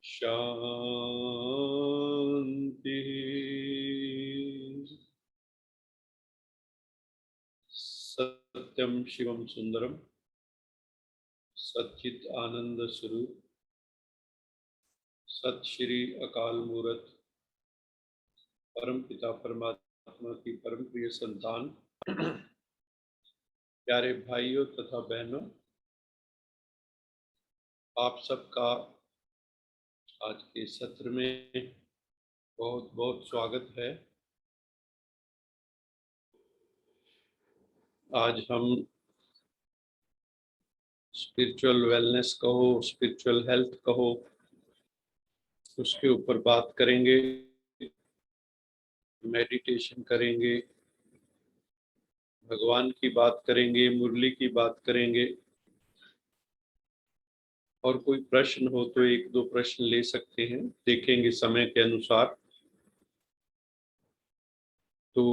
शांति। सत्यम शिवम सुंदरम सच्चित आनंद स्वरूप सत श्री अकाल मूरत परम पिता परमात्मा की परम प्रिय संतान, प्यारे भाइयों तथा बहनों, आप सबका आज के सत्र में बहुत बहुत स्वागत है। आज हम स्पिरिचुअल वेलनेस कहो, स्पिरिचुअल हेल्थ कहो, उसके ऊपर बात करेंगे, मेडिटेशन करेंगे, भगवान की बात करेंगे, मुरली की बात करेंगे। और कोई प्रश्न हो तो एक दो प्रश्न ले सकते हैं, देखेंगे समय के अनुसार। तो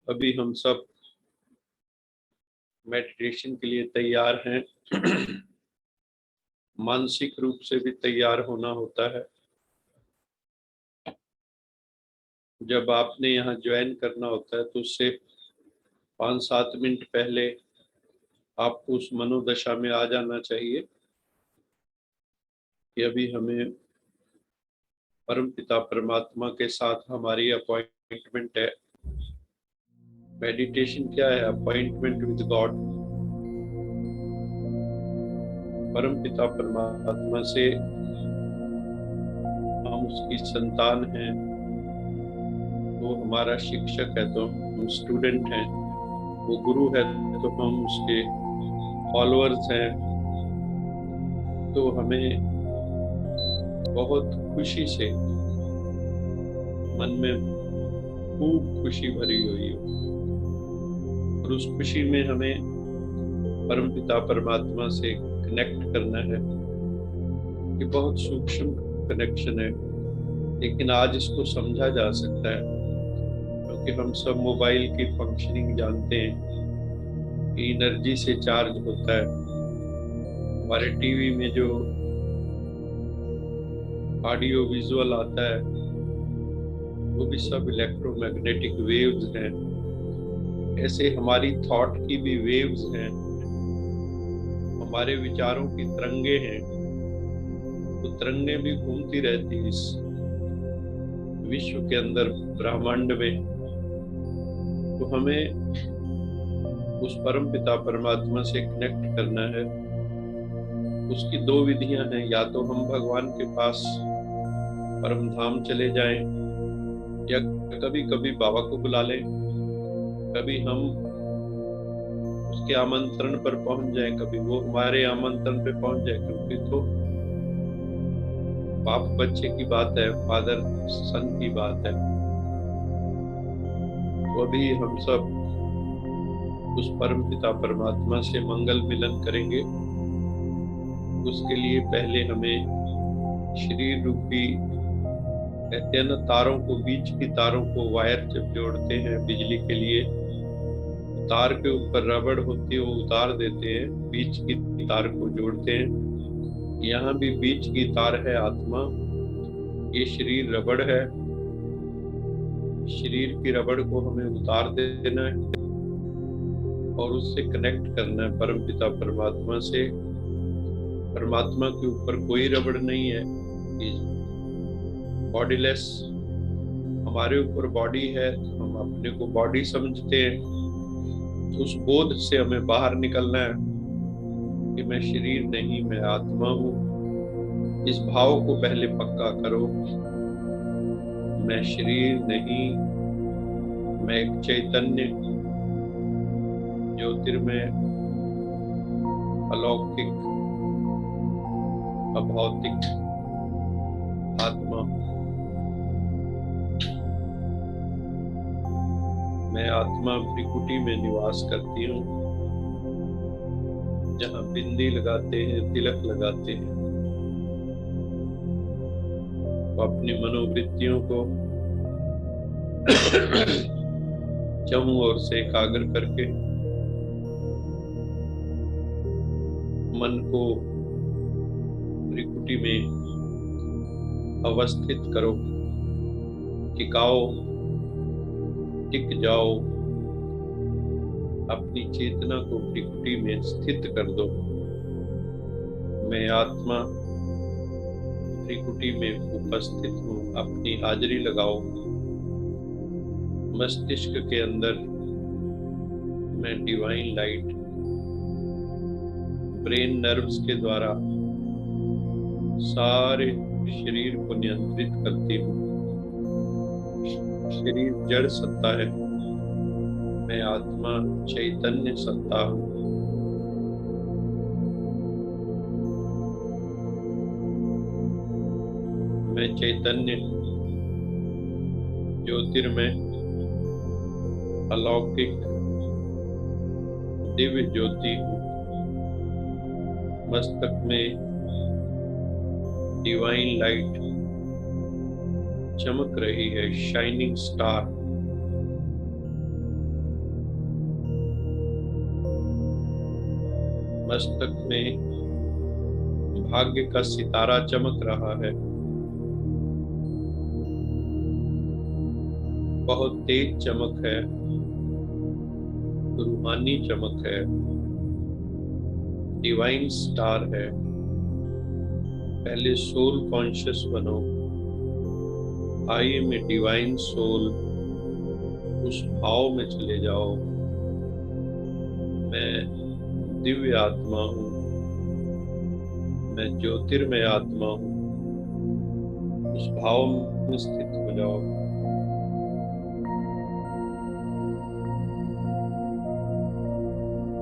अभी हम सब मेडिटेशन के लिए तैयार हैं। मानसिक रूप से भी तैयार होना होता है। जब आपने यहाँ ज्वाइन करना होता है तो उससे 5-7 मिनट पहले आपको उस मनोदशा में आ जाना चाहिए कि अभी हमें परम पिता परमात्मा के साथ हमारी अपॉइंटमेंट है। मेडिटेशन क्या है? Appointment with God. परम पिता परमात्मा से हम उसकी संतान हैं, वो हमारा शिक्षक है तो हम स्टूडेंट हैं, वो गुरु है तो हम उसके फॉलोअर्स हैं। तो हमें बहुत खुशी से, मन में खूब खुशी भरी हुई है, और उस खुशी में हमें परम पिता परमात्मा से कनेक्ट करना है। ये बहुत सूक्ष्म कनेक्शन है, लेकिन आज इसको समझा जा सकता है क्योंकि हम सब मोबाइल की फंक्शनिंग जानते हैं कि एनर्जी से चार्ज होता है। हमारे टीवी में जो ऑडियो विजुअल आता है वो भी सब इलेक्ट्रोमैग्नेटिक वेव्स हैं। ऐसे हमारी थॉट की भी वेव्स हैं, हमारे विचारों की तरंगे हैं। तो तरंगे भी घूमती रहती है इस विश्व के अंदर, ब्रह्मांड में। तो हमें उस परम पिता परमात्मा से कनेक्ट करना है। उसकी दो विधियां हैं, या तो हम भगवान के पास परम धाम चले जाएं, या कभी कभी बाबा को बुला लें, कभी हम उसके आमंत्रण पर पहुंच जाएं, कभी वो हमारे आमंत्रण पे पहुंच जाए। क्योंकि तो बाप बच्चे की बात है, फादर सन की बात है। तो अभी हम सब उस परम पिता परमात्मा से मंगल मिलन करेंगे। उसके लिए पहले हमें शरीर रूपी, कहते हैं ना, तारों को, बीच की तारों को वायर जब जोड़ते हैं बिजली के लिए, तार के ऊपर रबड़ होती है, वो उतार देते हैं, बीच की तार को जोड़ते हैं। यहाँ भी बीच की तार है आत्मा, ये शरीर रबड़ है। शरीर की रबड़ को हमें उतार देना है और उससे कनेक्ट करना है परम पिता परमात्मा से। परमात्मा के ऊपर कोई रबड़ नहीं है, बॉडीलेस। हमारे ऊपर बॉडी है, हम अपने को बॉडी समझते हैं। तो उस बोध से हमें बाहर निकलना है कि मैं शरीर नहीं, मैं आत्मा हूँ। इस भाव को पहले पक्का करो। मैं शरीर नहीं, मैं एक चैतन्य, ज्योतिर्मय, अलौकिक, अभौतिक आत्मा। मैं आत्मा त्रिकुटी में निवास करती हूँ, जहाँ बिंदी लगाते हैं, तिलक लगाते हैं। तो अपनी मनोवृत्तियों को चहुं ओर से एकाग्र करके मन को त्रिकुटी में अवस्थित करो, टिकाओ, टिक जाओ, अपनी चेतना को त्रिकुटी में स्थित कर दो। मैं आत्मा त्रिकुटी में उपस्थित हूँ, अपनी हाजिरी लगाओ। मस्तिष्क के अंदर मैं डिवाइन लाइट ब्रेन नर्व्स के द्वारा सारे शरीर को नियंत्रित करती हूँ। शरीर जड़ सत्ता है, मैं आत्मा चैतन्य सत्ता हूँ। मैं चैतन्य ज्योतिर्मय अलौकिक दिव्य ज्योति हूँ। मस्तक में डिवाइन लाइट चमक रही है, शाइनिंग स्टार। मस्तक में भाग्य का सितारा चमक रहा है, बहुत तेज चमक है, रूहानी चमक है, डिवाइन स्टार है। पहले सोल कॉन्शियस बनो, आइए में डिवाइन सोल, उस भाव में चले जाओ। मैं दिव्य आत्मा हूँ, मैं ज्योतिर्मय आत्मा हूँ। उस भाव में स्थित हो जाओ।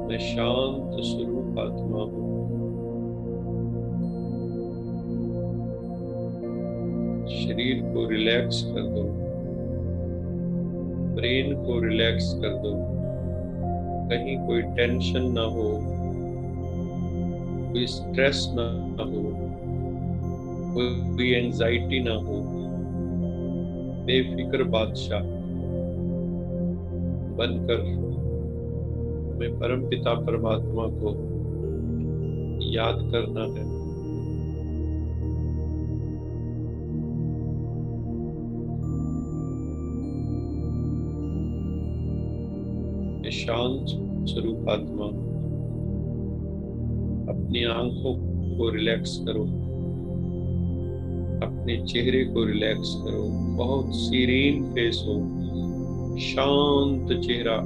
मैं शांत स्वरूप आत्मा हूँ। शरीर को रिलैक्स कर दो, ब्रेन को रिलैक्स कर दो। कहीं कोई टेंशन ना हो, कोई स्ट्रेस ना हो, कोई एंजाइटी ना हो। बेफिक्र बादशाह बनकर हमें परमपिता परमात्मा को याद करना है। शांत स्वरूप आत्मा, अपनी आंखों को रिलैक्स करो, अपने चेहरे को रिलैक्स करो। बहुत सीरीन फेस हो, शांत चेहरा।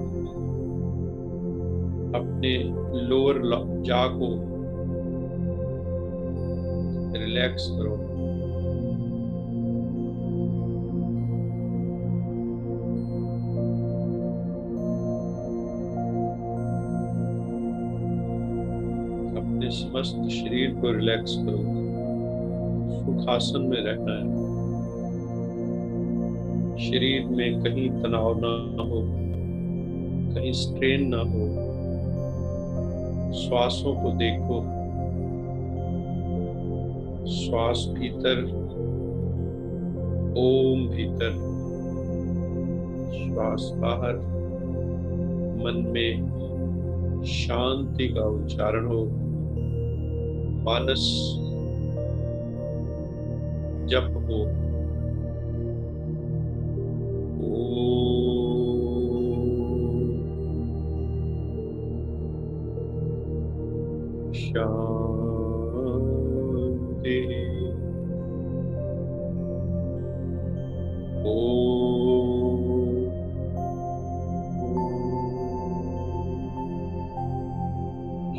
अपने लोअर जा को रिलैक्स करो। अपने समस्त शरीर को रिलैक्स करो। सुखासन में रहना है। शरीर में कहीं तनाव ना हो, कहीं स्ट्रेन ना हो। श्वासों को देखो, श्वास भीतर, ओम भीतर, श्वास बाहर। मन में शांति का उच्चारण हो, मानस जप हो। शांति,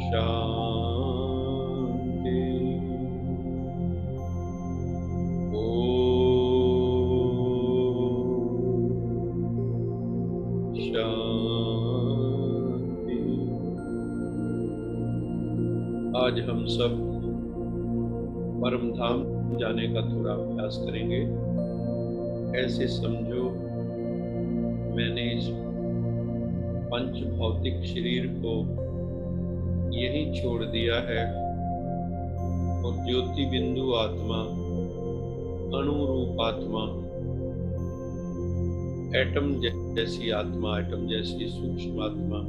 शांति, शांति। आज हम सब परम धाम जाने का थोड़ा अभ्यास करेंगे। ऐसे समझो मैंने इस पंच भौतिक शरीर को यही छोड़ दिया है और ज्योति बिंदु आत्मा, अणुरूप आत्मा, एटम जैसी आत्मा, एटम जैसी सूक्ष्म आत्मा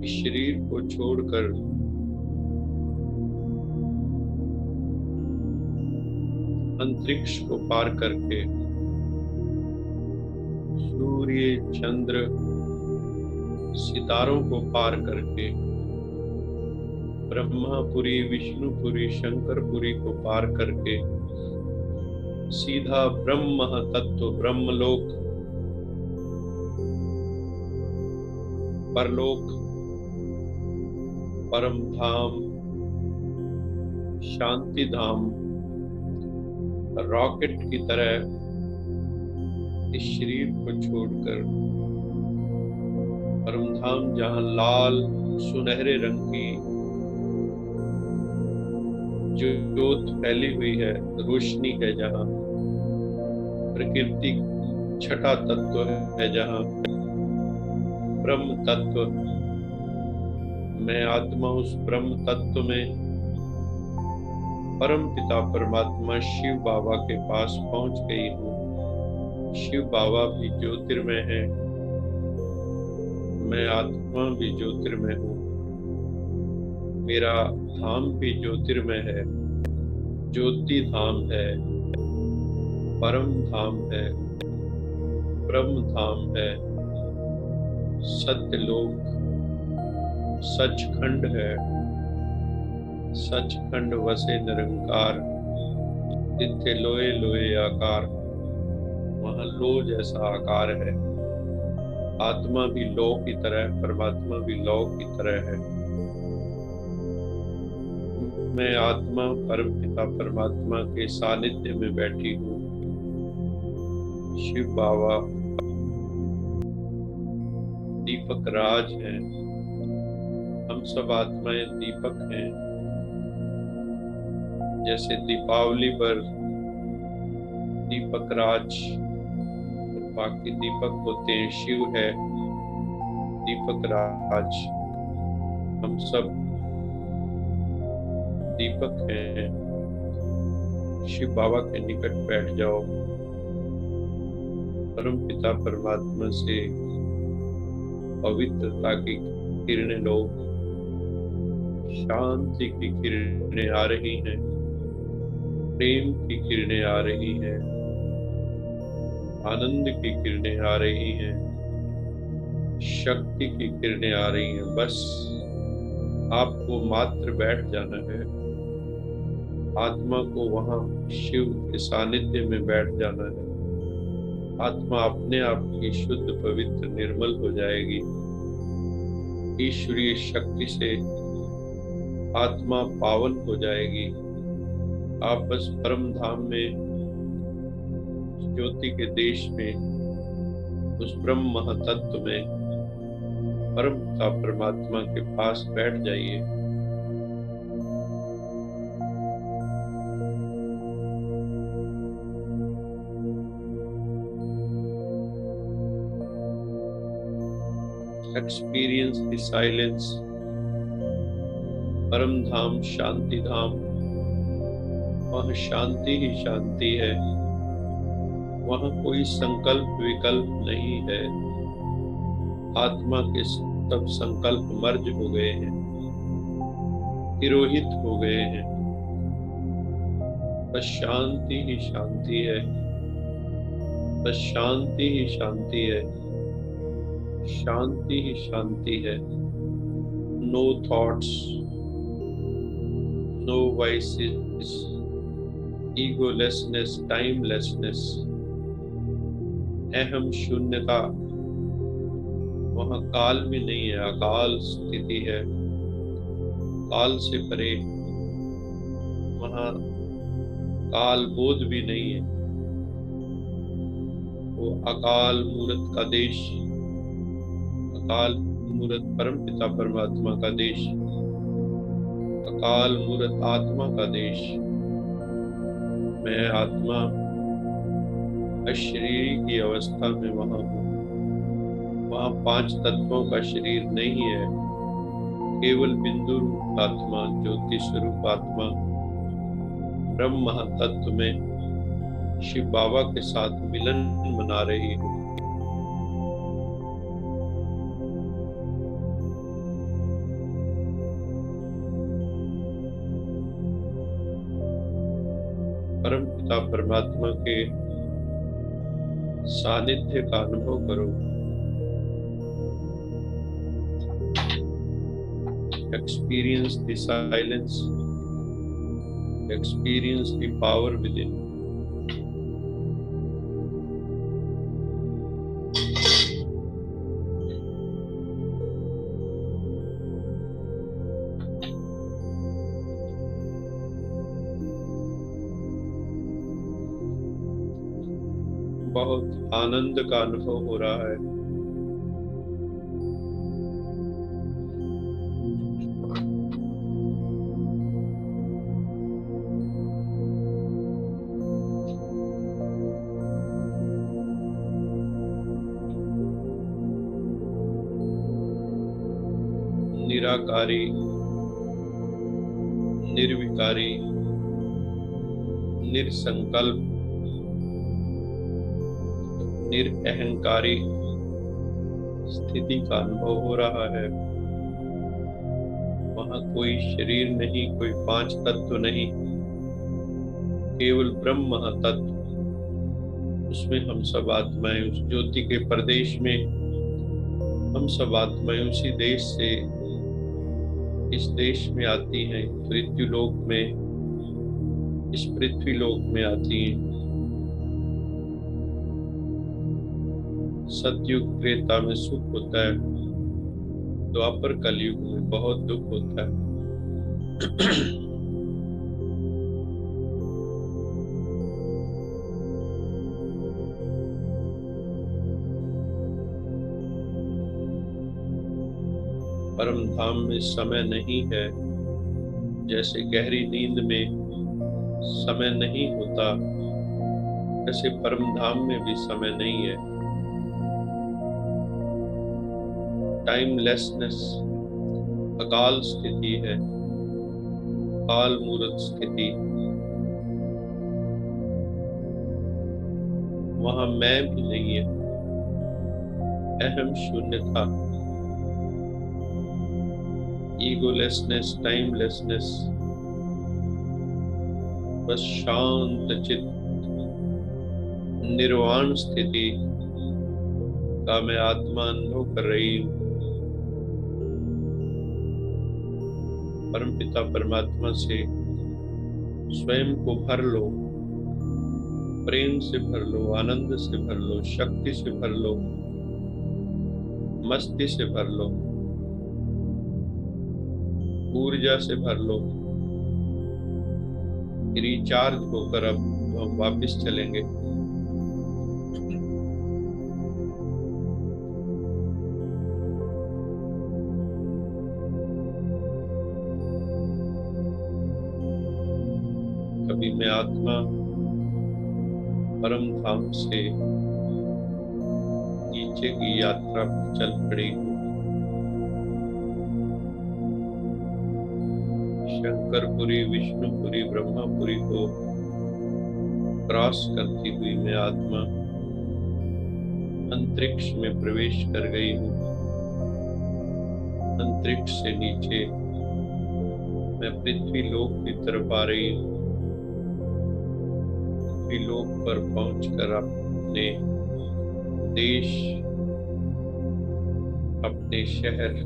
इस शरीर को छोड़कर अंतरिक्ष को पार करके, सूर्य चंद्र सितारों को पार करके, ब्रह्मापुरी विष्णुपुरी शंकरपुरी को पार करके सीधा ब्रह्म तत्व ब्रह्मलोक परलोक परम धाम शांति धाम रॉकेट की तरह इस शरीर को छोड़कर परम धाम, जहां लाल सुनहरे रंग की जो ज्योत फैली हुई है, रोशनी है, जहां प्रकृति छठा तत्व है, जहां ब्रह्म तत्व, मैं आत्मा उस ब्रह्म तत्व में परम पिता परमात्मा शिव बाबा के पास पहुंच गई हूँ। शिव बाबा भी ज्योतिर्मय है, मैं आत्मा भी ज्योतिर्मय हूँ, मेरा धाम भी ज्योतिर्मय है, ज्योति धाम है, परम धाम है, ब्रह्म धाम है, सत्यलोक सचखंड है, सचखंड वसे निरंकार, तिथे लोए लोए आकार, वहां लो जैसा आकार है। आत्मा भी लो की तरह, परमात्मा भी लो की तरह है। मैं आत्मा परम पिता परमात्मा के सानिध्य में बैठी हूँ। शिव बाबा दीपक राज हैं, हम सब आत्माएं दीपक हैं। जैसे दीपावली पर दीपक राज बाकी दीपक होते हैं, शिव है दीपक राज, हम सब दीपक हैं। शिव बाबा के निकट बैठ जाओ, परम पिता परमात्मा से पवित्रता की किरणें लो, शांति की किरणें आ रही हैं, प्रेम की किरणें आ रही हैं, आनंद की किरणें आ रही हैं, शक्ति की किरणें आ रही हैं। बस आपको मात्र बैठ जाना है, आत्मा को वहां शिव के सानिध्य में बैठ जाना है। आत्मा अपने आप की शुद्ध पवित्र निर्मल हो जाएगी। ईश्वरीय शक्ति से आत्मा पावन हो जाएगी। आप बस परम धाम में, ज्योति के देश में, उस ब्रह्म महातत्व में परम पिता परमात्मा के पास बैठ जाइए। Experience the silence. परम धाम शांति धाम, वहाँ शांति ही शांति है, वहाँ कोई संकल्प विकल्प नहीं है। आत्मा के सब संकल्प मर्ज हो गए हैं, तिरोहित हो गए हैं। बस शांति ही शांति है, बस शांति ही शांति है, शांति ही शांति है। No thoughts, no voices, egolessness, timelessness, अहम शून्यता। वहाँ काल भी नहीं है, अकाल स्थिति है, काल से परे। वहाँ काल बोध भी नहीं है। वो अकाल मूर्त का देश, अकाल मूर्त परम पिता परमात्मा का देश, अकाल मूर्त आत्मा का देश। मैं आत्मा अशरीरी की अवस्था में वहाँ हूँ। वहाँ पांच तत्वों का शरीर नहीं है, केवल बिंदु रूप आत्मा, ज्योति स्वरूप आत्मा ब्रह्म महातत्व में शिव बाबा के साथ मिलन मना रही हूँ। परम पिता परमात्मा के सानिध्य का अनुभव करो। Experience the silence, experience the power within. बहुत आनंद का अनुभव हो रहा है। निराकारी, निर्विकारी, निरसंकल्प, निरअहंकारी स्थिति का अनुभव हो रहा है। वहां कोई शरीर नहीं, कोई पांच तत्व नहीं, केवल ब्रह्म महातत्व। उसमें हम सब आत्माएं, उस ज्योति के प्रदेश में हम सब आत्माएं उसी देश से इस देश में आती हैं, मृत्यु लोक में, इस पृथ्वी लोक में आती हैं। सतयुग त्रेता में सुख होता है, द्वापर कलयुग में बहुत दुख होता है। परम धाम में समय नहीं है, जैसे गहरी नींद में समय नहीं होता, ऐसे परम धाम में भी समय नहीं है। टाइमलेसनेस अकाल स्थिति है, काल मूर्त स्थिति। वहां मैं भी नहीं है, अहम शून्यता, ईगोलेसनेस, टाइमलेसनेस, बस शांत चित्त निर्वाण स्थिति का मैं आत्मा अनुभव कर रही हूँ। परमपिता परमात्मा से स्वयं को भर लो, प्रेम से भर लो, आनंद से भर लो, शक्ति से भर लो, मस्ती से भर लो, ऊर्जा से भर लो। रिचार्ज होकर अब हम वापस चलेंगे। कभी मैं आत्मा परम धाम से नीचे की यात्रा पर चल पड़ी हूँ। शंकरपुरी, विष्णुपुरी, ब्रह्मापुरी को क्रॉस करती हुई मैं आत्मा अंतरिक्ष में प्रवेश कर गई हूँ। अंतरिक्ष से नीचे मैं पृथ्वी लोक की तरफ आ रही हूँ। पृथ्वी लोक पर पहुंचकर अपने देश, अपने शहर,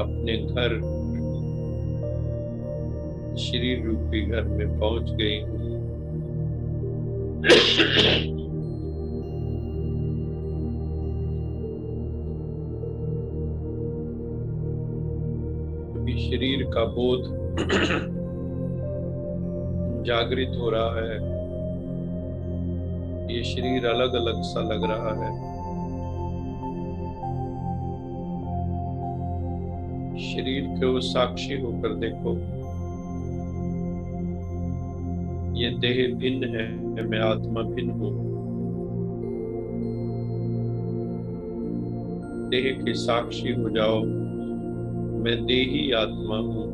अपने घर, शरीर रूपी घर में पहुंच गई हूँ। अभी शरीर का बोध जागृत हो रहा है। ये शरीर अलग अलग सा लग रहा है। शरीर को साक्षी होकर देखो, ये देह भिन्न है, मैं आत्मा भिन्न हूँ। देह के साक्षी हो जाओ, मैं देही आत्मा हूँ।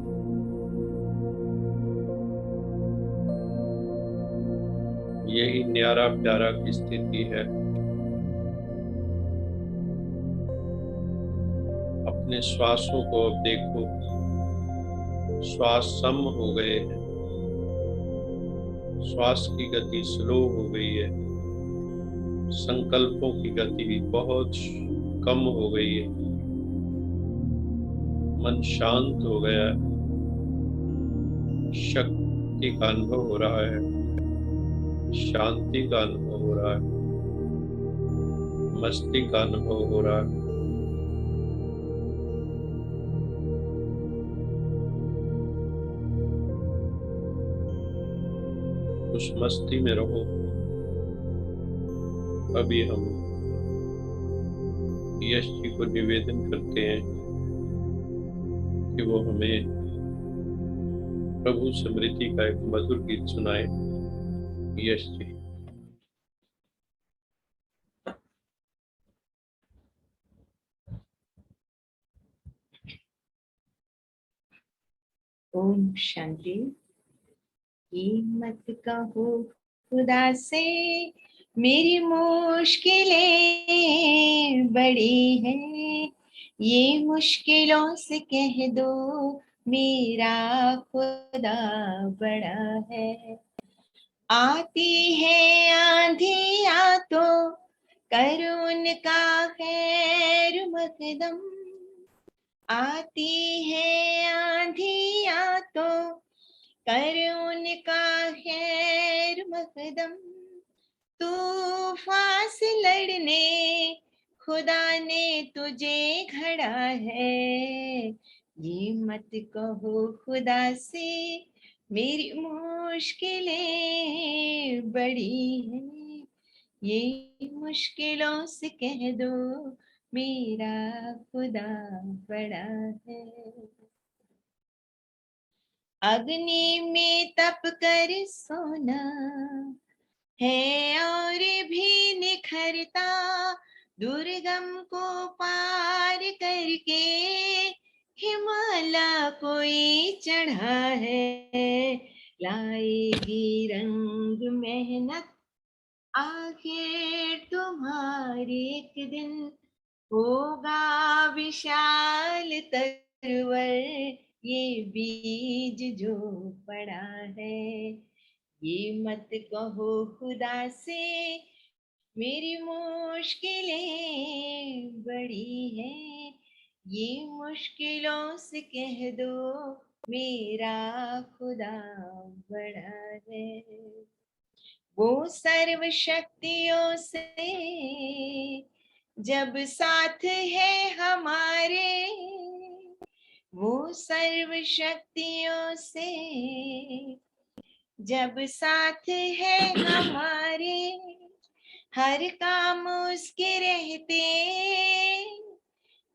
यही न्यारा प्यारा की स्थिति है। अपने श्वासों को अब देखो, श्वास सम हो गए हैं, श्वास की गति स्लो हो गई है, संकल्पों की गति बहुत कम हो गई है, मन शांत हो गया है, शक्ति का अनुभव हो रहा है, शांति का अनुभव हो रहा है, मस्ती का अनुभव हो रहा है। उस मस्ती में रहो। अभी हम यश जी को निवेदन करते हैं कि वो हमें प्रभु स्मृति का एक मधुर गीत सुनाए। यश जी। ओम शांति। ये मत कहो खुदा से मेरी मुश्किलें बड़ी हैं, ये मुश्किलों से कह दो मेरा खुदा बड़ा है। आती है आंधियाँ तो कर उनका खैर मकदम, आती है आंधियाँ तो कर उनका खैर मकदम। तूफान से लड़ने खुदा ने तुझे घड़ा है, ये मत कहो खुदा से मेरी मुश्किलें बड़ी हैं, ये मुश्किलों से कह दो मेरा खुदा बड़ा है। अग्नि में तप कर सोना है और भी निखरता, दुर्गम को पार करके हिमालय कोई चढ़ा है। लाएगी रंग मेहनत आखिर तुम्हारे एक दिन, होगा विशाल तरवर ये बीज जो पड़ा है। ये मत कहो खुदा से मेरी मुश्किलें बड़ी हैं, ये मुश्किलों से कह दो मेरा खुदा बड़ा है। वो सर्व शक्तियों से जब साथ है हमारे, वो सर्व शक्तियों से जब साथ है हमारे, हर काम उसके रहते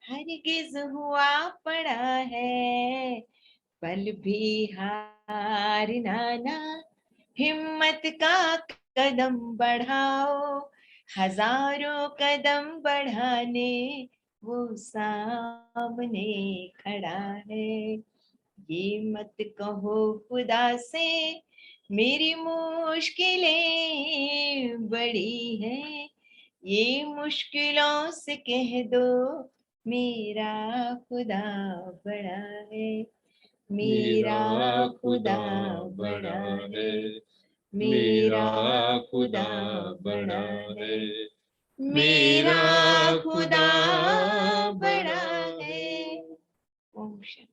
हरगिज हुआ पड़ा है। पल भी हारना ना, हिम्मत का कदम बढ़ाओ, हजारों कदम बढ़ाने वो सामने खड़ा है। ये मत कहो खुदा से मेरी मुश्किलें बड़ी हैं, ये मुश्किलों से कह दो मेरा खुदा बड़ा है। मेरा खुदा बड़ा है, मेरा खुदा बड़ा है, मेरा खुदा बड़ा है। ओम शांति।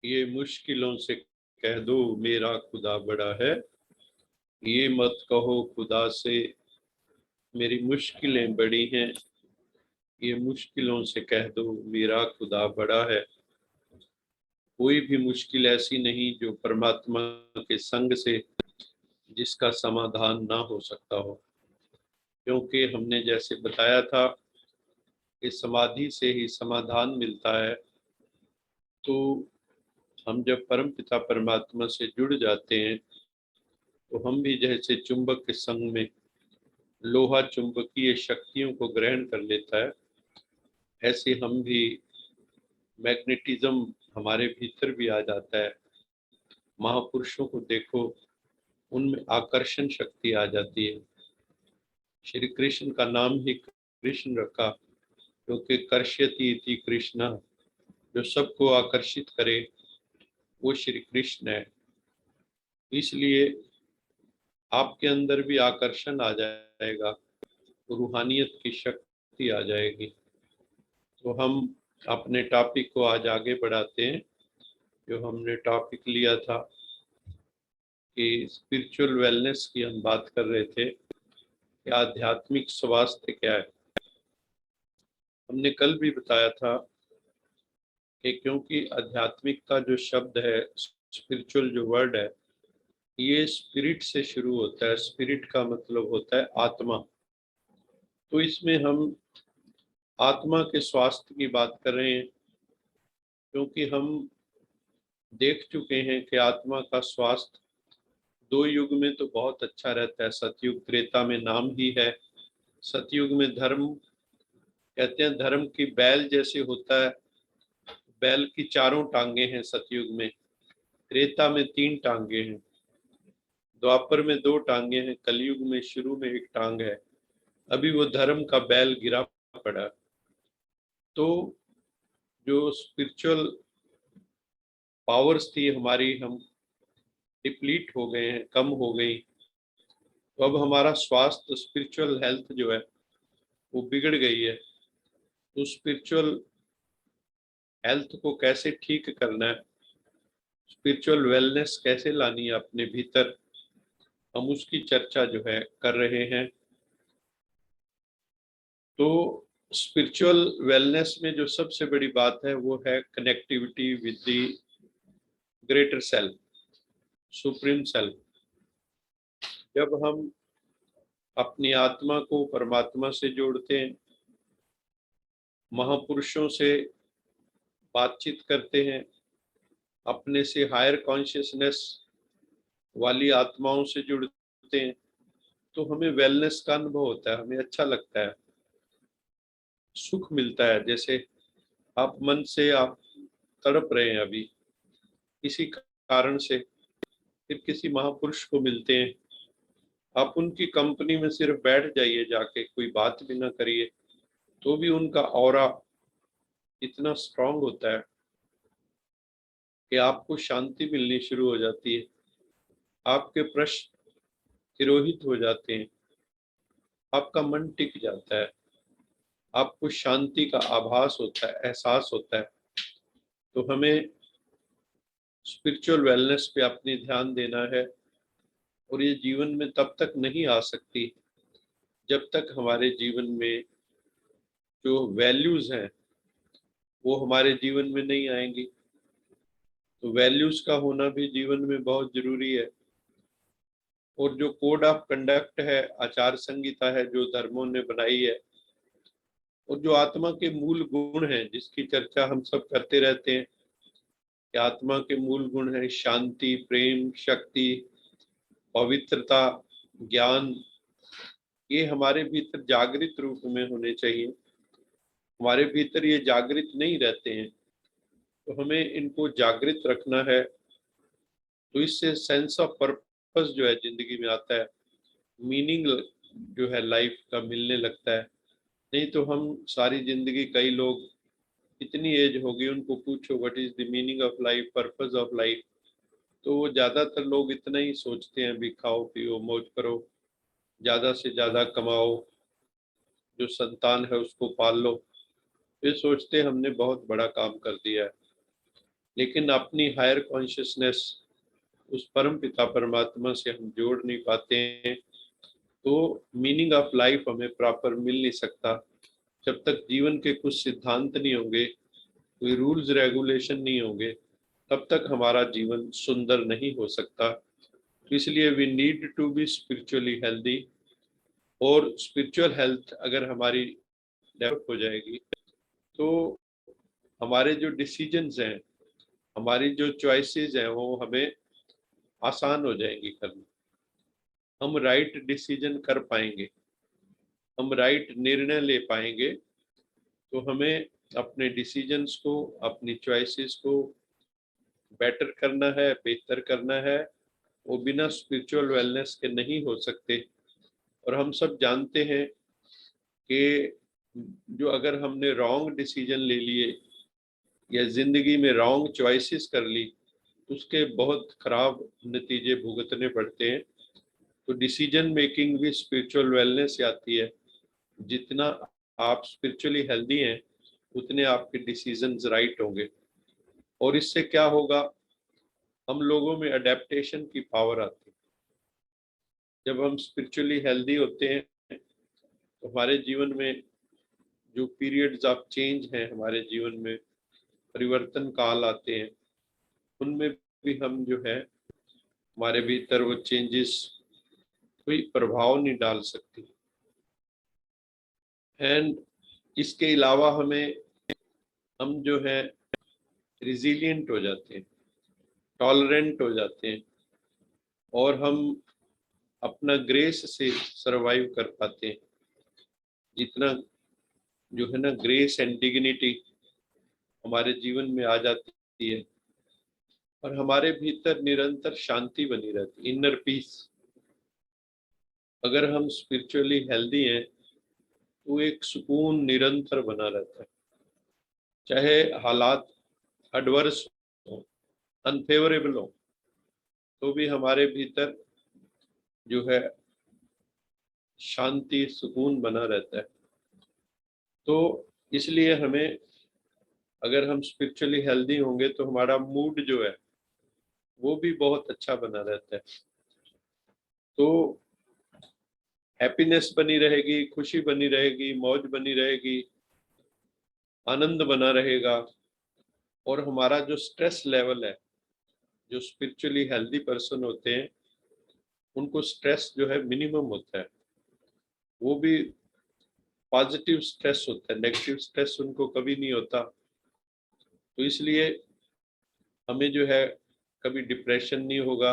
ये मुश्किलों से कह दो मेरा खुदा बड़ा है, ये मत कहो खुदा से मेरी मुश्किलें बड़ी हैं, ये मुश्किलों से कह दो मेरा खुदा बड़ा है। कोई भी मुश्किल ऐसी नहीं जो परमात्मा के संग से जिसका समाधान ना हो सकता हो, क्योंकि हमने जैसे बताया था कि समाधि से ही समाधान मिलता है। तो हम जब परमपिता परमात्मा से जुड़ जाते हैं तो हम भी जैसे चुंबक के संग में लोहा चुंबकीय शक्तियों को ग्रहण कर लेता है, ऐसे हम भी मैग्नेटिज्म हमारे भीतर भी आ जाता है। महापुरुषों को देखो, उनमें आकर्षण शक्ति आ जाती है। श्री कृष्ण का नाम ही कृष्ण रखा क्योंकि कर्ष्यति इति कृष्णा, जो सबको आकर्षित करे, वो श्री कृष्ण है। इसलिए आपके अंदर भी आकर्षण आ जाएगा, रूहानियत की शक्ति आ जाएगी। तो हम अपने टॉपिक को आज आगे बढ़ाते हैं। जो हमने टॉपिक लिया था कि स्पिरिचुअल वेलनेस की हम बात कर रहे थे कि आध्यात्मिक स्वास्थ्य क्या है। हमने कल भी बताया था कि क्योंकि आध्यात्मिक का जो शब्द है, स्पिरिचुअल जो वर्ड है, ये स्पिरिट से शुरू होता है। स्पिरिट का मतलब होता है आत्मा। तो इसमें हम आत्मा के स्वास्थ्य की बात कर रहे हैं, क्योंकि हम देख चुके हैं कि आत्मा का स्वास्थ्य दो युग में तो बहुत अच्छा रहता है। सतयुग त्रेता में नाम ही है। सतयुग में धर्म, कहते हैं धर्म की बैल जैसे होता है, बैल की चारों टांगे हैं सतयुग में। त्रेता में 3 टांगे हैं, द्वापर में 2 टांगे हैं, कलयुग में शुरू में 1 टांग है। अभी वो धर्म का बैल गिरा पड़ा। तो जो स्पिरिचुअल पावर्स थी हमारी, हम डिप्लीट हो गए हैं, कम हो गई। तो अब हमारा स्वास्थ्य, स्पिरिचुअल हेल्थ जो है वो बिगड़ गई है। तो स्पिरिचुअल हेल्थ को कैसे ठीक करना है, स्पिरिचुअल वेलनेस कैसे लानी है अपने भीतर, हम उसकी चर्चा जो है कर रहे हैं। तो स्पिरिचुअल वेलनेस में जो सबसे बड़ी बात है वो है connectivity with the greater self, supreme self. जब हम अपनी आत्मा को परमात्मा से जोड़ते हैं, महापुरुषों से बातचीत करते हैं, अपने से हायर कॉन्शियसनेस वाली आत्माओं से जुड़ते हैं, तो हमें वेलनेस का अनुभव होता है, हमें अच्छा लगता है, सुख मिलता है। जैसे आप मन से आप तड़प रहे हैं अभी किसी कारण से, फिर किसी महापुरुष को मिलते हैं, आप उनकी कंपनी में सिर्फ बैठ जाइए, जाके कोई बात भी ना करिए, तो भी उनका ऑरा इतना स्ट्रांग होता है कि आपको शांति मिलनी शुरू हो जाती है, आपके प्रश्न तिरोहित हो जाते हैं, आपका मन टिक जाता है, आपको शांति का आभास होता है, एहसास होता है। तो हमें स्पिरिचुअल वेलनेस पे अपनी ध्यान देना है। और ये जीवन में तब तक नहीं आ सकती जब तक हमारे जीवन में जो वैल्यूज हैं वो हमारे जीवन में नहीं आएंगी। तो वैल्यूज का होना भी जीवन में बहुत जरूरी है। और जो कोड ऑफ कंडक्ट है, आचार संहिता है जो धर्मों ने बनाई है, और जो आत्मा के मूल गुण हैं जिसकी चर्चा हम सब करते रहते हैं कि आत्मा के मूल गुण है शांति, प्रेम, शक्ति, पवित्रता, ज्ञान। ये हमारे भीतर जागृत रूप में होने चाहिए। हमारे भीतर ये जागृत नहीं रहते हैं, तो हमें इनको जागृत रखना है। तो इससे सेंस ऑफ पर्पस जो है जिंदगी में आता है, मीनिंग जो है लाइफ का मिलने लगता है। नहीं तो हम सारी जिंदगी, कई लोग इतनी एज होगी उनको पूछो what is the meaning of life, purpose of life, तो वो ज्यादातर लोग इतना ही सोचते हैं, भी खाओ पियो मौज करो, ज्यादा से ज्यादा कमाओ, जो संतान है उसको पाल लो। ये सोचते हमने बहुत बड़ा काम कर दिया है। लेकिन अपनी हायर कॉन्शियसनेस, उस परम पिता परमात्मा से हम जोड़ नहीं पाते हैं, तो मीनिंग ऑफ लाइफ हमें प्रॉपर मिल नहीं सकता। जब तक जीवन के कुछ सिद्धांत नहीं होंगे, कोई रूल्स रेगुलेशन नहीं होंगे, तब तक हमारा जीवन सुंदर नहीं हो सकता। तो इसलिए we need to be spiritually healthy. और स्पिरिचुअल हेल्थ अगर हमारी डेवलप हो जाएगी तो हमारे जो डिसीजंस हैं, हमारी जो चॉइसेस हैं, वो हमें आसान हो जाएंगी करना। हम राइट डिसीजन कर पाएंगे, हम राइट निर्णय ले पाएंगे। तो हमें अपने डिसीजंस को, अपनी चॉइसेस को बेटर करना है, बेहतर करना है। वो बिना स्पिरिचुअल वेलनेस के नहीं हो सकते। और हम सब जानते हैं कि जो अगर हमने रॉन्ग डिसीजन ले लिए या जिंदगी में रॉन्ग चॉइसेस कर ली तो उसके बहुत खराब नतीजे भुगतने पड़ते हैं। तो डिसीजन मेकिंग भी स्पिरिचुअल वेलनेस से आती है। जितना आप स्पिरिचुअली हेल्दी हैं उतने आपके डिसीजंस राइट होंगे। और इससे क्या होगा, हम लोगों में अडेप्टेशन की पावर आती है। जब हम स्पिरिचुअली हेल्दी होते हैं तो हमारे जीवन में जो पीरियड्स ऑफ चेंज हैं, हमारे जीवन में परिवर्तन काल आते हैं, उनमें भी हम जो है हमारे भीतर वो चेंजेस कोई प्रभाव नहीं डाल सकती। एंड इसके अलावा हम जो है रिजिलियंट हो जाते हैं, टॉलरेंट हो जाते हैं, और हम अपना ग्रेस से सरवाइव कर पाते हैं। जितना जो है ना ग्रेस एंड डिग्निटी हमारे जीवन में आ जाती है और हमारे भीतर निरंतर शांति बनी रहती है, इनर पीस। अगर हम स्पिरिचुअली हेल्दी हैं तो एक सुकून निरंतर बना रहता है, चाहे हालात एडवर्स हो, अनफेवरेबल हो, तो भी हमारे भीतर जो है शांति सुकून बना रहता है। तो इसलिए हमें, अगर हम स्पिरिचुअली हेल्दी होंगे तो हमारा मूड जो है वो भी बहुत अच्छा बना रहता है। तो हैप्पीनेस बनी रहेगी, खुशी बनी रहेगी, मौज बनी रहेगी, आनंद बना रहेगा। और हमारा जो स्ट्रेस लेवल है, जो स्पिरिचुअली हेल्दी पर्सन होते हैं उनको स्ट्रेस जो है मिनिमम होता है। वो भी पॉजिटिव स्ट्रेस होता है, नेगेटिव स्ट्रेस उनको कभी नहीं होता। तो इसलिए हमें जो है कभी डिप्रेशन नहीं होगा।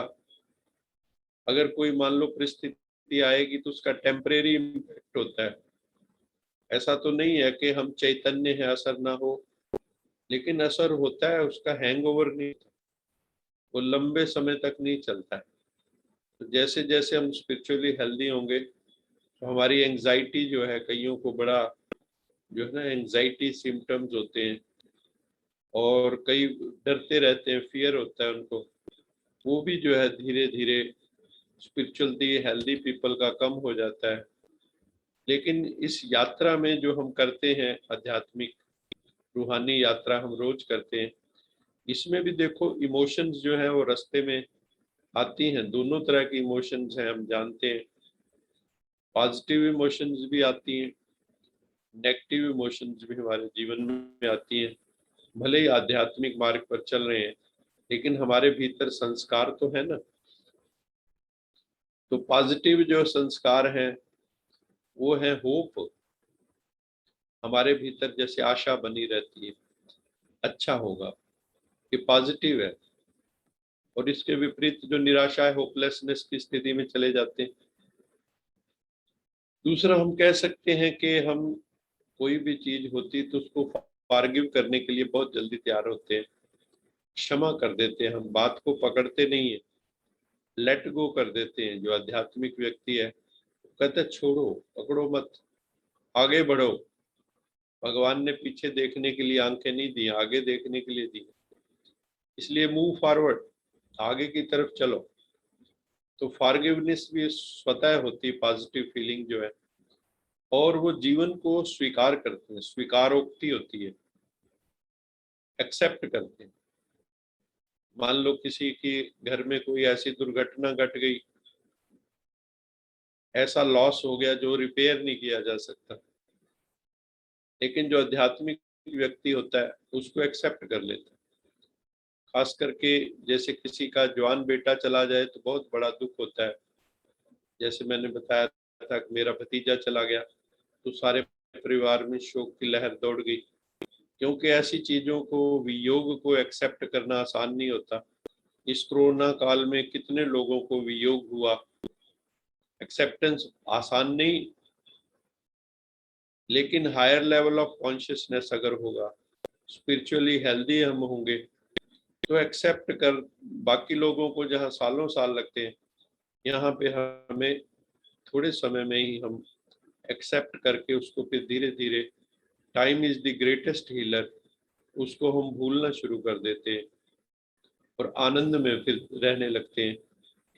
अगर कोई मान लो परिस्थिति आएगी तो उसका टेम्परेरी इम्पैक्ट होता है। ऐसा तो नहीं है कि हम चैतन्य है असर ना हो, लेकिन असर होता है, उसका हैंगओवर नहीं, वो लंबे समय तक नहीं चलता है। तो जैसे जैसे हम स्पिरिचुअली हेल्दी होंगे तो हमारी एंजाइटी जो है, कईयों को बड़ा जो है ना एंजाइटी सिम्टम्स होते हैं और कई डरते रहते हैं, फियर होता है उनको, वो भी जो है धीरे धीरे स्पिरिचुअली हेल्दी पीपल का कम हो जाता है। लेकिन इस यात्रा में जो हम करते हैं, आध्यात्मिक रूहानी यात्रा हम रोज करते हैं, इसमें भी देखो इमोशंस जो है वो रास्ते में आती हैं। दोनों तरह की इमोशंस हैं, हम जानते हैं। पॉजिटिव इमोशंस भी आती हैं, नेगेटिव इमोशंस भी हमारे जीवन में आती हैं। भले ही आध्यात्मिक मार्ग पर चल रहे हैं, लेकिन हमारे भीतर संस्कार तो है ना। तो पॉजिटिव जो संस्कार हैं वो है होप। हमारे भीतर जैसे आशा बनी रहती है, अच्छा होगा, ये पॉजिटिव है। और इसके विपरीत जो निराशा है, होपलेसनेस की स्थिति में चले जाते हैं। दूसरा हम कह सकते हैं कि हम कोई भी चीज होती तो उसको फॉरगिव करने के लिए बहुत जल्दी तैयार होते हैं, क्षमा कर देते हैं, हम बात को पकड़ते नहीं है, लेट गो कर देते हैं। जो आध्यात्मिक व्यक्ति है कहते हैं छोड़ो, पकड़ो मत, आगे बढ़ो। भगवान ने पीछे देखने के लिए आंखें नहीं दी, आगे देखने के लिए दी, इसलिए मूव फॉरवर्ड, आगे की तरफ चलो। तो फॉरगिवनेस भी स्वतः होती है, पॉजिटिव फीलिंग जो है। और वो जीवन को स्वीकार करते हैं, स्वीकारोक्ति होती है, एक्सेप्ट करते हैं। मान लो किसी की घर में कोई ऐसी दुर्घटना घट गई, ऐसा लॉस हो गया जो रिपेयर नहीं किया जा सकता, लेकिन जो आध्यात्मिक व्यक्ति होता है उसको एक्सेप्ट कर लेता है। खास करके जैसे किसी का जवान बेटा चला जाए तो बहुत बड़ा दुख होता है। जैसे मैंने बताया था कि मेरा भतीजा चला गया तो सारे परिवार में शोक की लहर दौड़ गई, क्योंकि ऐसी चीजों को, वियोग को एक्सेप्ट करना आसान नहीं होता। इस कोरोना काल में कितने लोगों को वियोग हुआ, एक्सेप्टेंस आसान नहीं। लेकिन हायर लेवल ऑफ कॉन्शियसनेस अगर होगा, स्पिरिचुअली हेल्दी हम होंगे, तो एक्सेप्ट कर, बाकी लोगों को जहाँ सालों साल लगते हैं, यहाँ पे हमें थोड़े समय में ही हम एक्सेप्ट करके उसको फिर धीरे धीरे, time is the greatest healer, उसको हम भूलना शुरू कर देते हैं और आनंद में फिर रहने लगते हैं,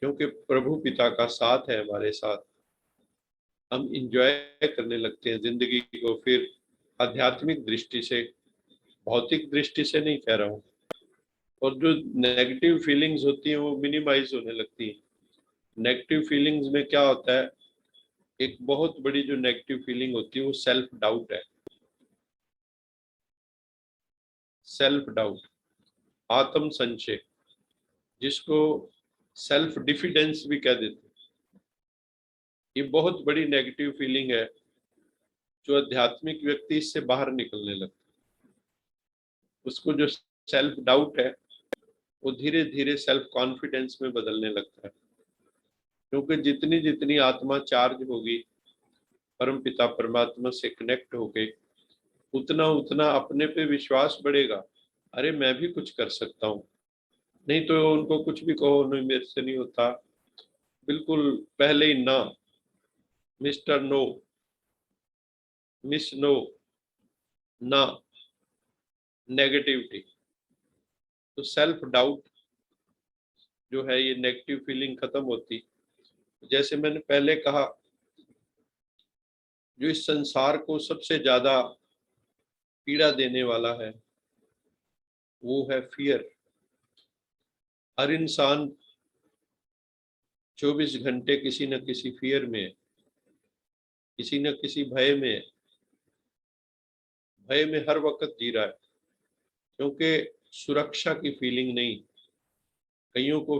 क्योंकि प्रभु पिता का साथ है हमारे साथ। हम इंजॉय करने लगते हैं जिंदगी को फिर आध्यात्मिक दृष्टि से, भौतिक दृष्टि से नहीं कह रहा हूँ। और जो नेगेटिव फीलिंग्स होती हैं वो मिनिमाइज होने लगती हैं। नेगेटिव फीलिंग्स में क्या होता है, एक बहुत बड़ी जो नेगेटिव फीलिंग होती है वो सेल्फ डाउट है। सेल्फ डाउट, आत्म संशय, जिसको सेल्फ डिफिडेंस भी कह देते हैं, ये बहुत बड़ी नेगेटिव फीलिंग है। जो आध्यात्मिक व्यक्ति इससे बाहर निकलने लगता है, उसको जो सेल्फ डाउट है वो धीरे धीरे सेल्फ कॉन्फिडेंस में बदलने लगता है। क्योंकि जितनी जितनी आत्मा चार्ज होगी परम पिता परमात्मा से कनेक्ट होके, उतना उतना अपने पे विश्वास बढ़ेगा। अरे मैं भी कुछ कर सकता हूँ। नहीं तो उनको कुछ भी कहो, नहीं मेरे से नहीं होता, बिल्कुल पहले ही ना, मिस्टर नो, मिस नो, ना, नेगेटिविटी। तो सेल्फ डाउट जो है ये नेगेटिव फीलिंग खत्म होती। जैसे मैंने पहले कहा, जो इस संसार को सबसे ज्यादा पीड़ा देने वाला है वो है फियर। हर इंसान 24 घंटे किसी न किसी फियर में है, किसी न किसी भय में है। भय में हर वक्त जी रहा है, क्योंकि सुरक्षा की फीलिंग नहीं। कईयों को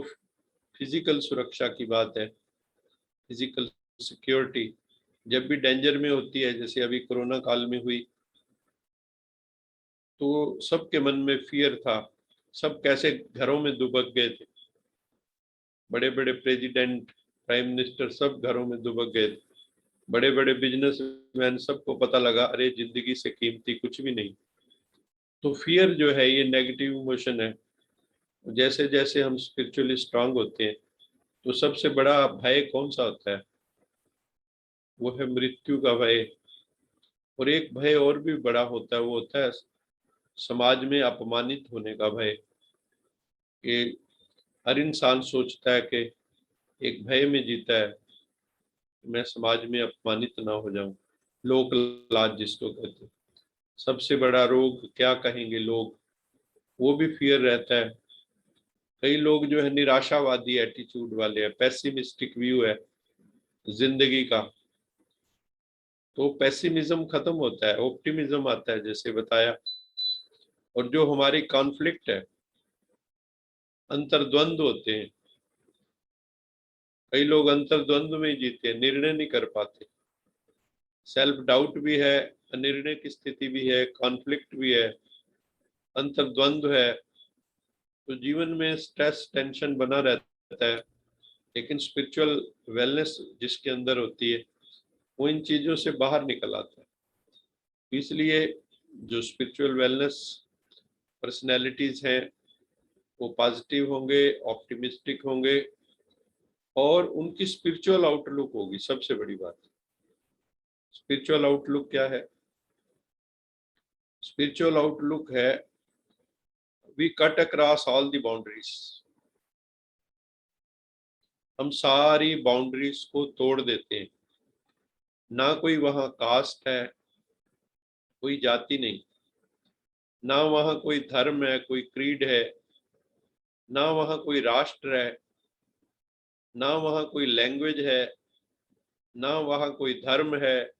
फिजिकल सुरक्षा की बात है, फिजिकल सिक्योरिटी जब भी डेंजर में होती है, जैसे अभी कोरोना काल में हुई, तो सबके मन में फियर था। सब कैसे घरों में दुबक गए थे, बड़े बड़े प्रेसिडेंट, प्राइम मिनिस्टर सब घरों में दुबक गए थे। बड़े बड़े बिजनेसमैन, सबको पता लगा अरे जिंदगी से कीमती कुछ भी नहीं। तो फियर जो है ये नेगेटिव इमोशन है। जैसे जैसे हम स्पिरिचुअली स्ट्रांग होते हैं, तो सबसे बड़ा भय कौन सा होता है, वो है मृत्यु का भय। और एक भय और भी बड़ा होता है, वो होता है समाज में अपमानित होने का भय। कि हर इंसान सोचता है कि एक भय में जीता है, मैं समाज में अपमानित ना हो जाऊं, लोक लाज जिसको कहते हैं। सबसे बड़ा रोग क्या कहेंगे लोग, वो भी फियर रहता है। कई लोग जो है निराशावादी एटीट्यूड वाले हैं, पेसिमिस्टिक व्यू है जिंदगी का। तो पेसिमिज्म खत्म होता है, ऑप्टिमिज्म आता है जैसे बताया। और जो हमारी कॉन्फ्लिक्ट है, अंतर्द्वंद होते हैं, कई लोग अंतर्द्वंद में ही जीते हैं, निर्णय नहीं कर पाते। सेल्फ डाउट भी है, अनिर्णय की स्थिति भी है, कॉन्फ्लिक्ट भी है, अंतर्द्वंद है। तो जीवन में स्ट्रेस टेंशन बना रहता है। लेकिन स्पिरिचुअल वेलनेस जिसके अंदर होती है, वो इन चीजों से बाहर निकल आता है। इसलिए जो स्पिरिचुअल वेलनेस पर्सनैलिटीज हैं वो पॉजिटिव होंगे, ऑप्टिमिस्टिक होंगे, और उनकी स्पिरिचुअल आउटलुक होगी। सबसे बड़ी बात, स्पिरिचुअल आउटलुक क्या है? स्पिरिचुअल आउटलुक है we cut across all the boundaries. हम सारी बाउंड्रीज को तोड़ देते हैं। ना कोई वहां कास्ट है, कोई जाति नहीं, ना वहां कोई धर्म है, कोई क्रीड है, ना वहां कोई राष्ट्र है, ना वहां कोई लैंग्वेज है, ना वहां कोई धर्म है,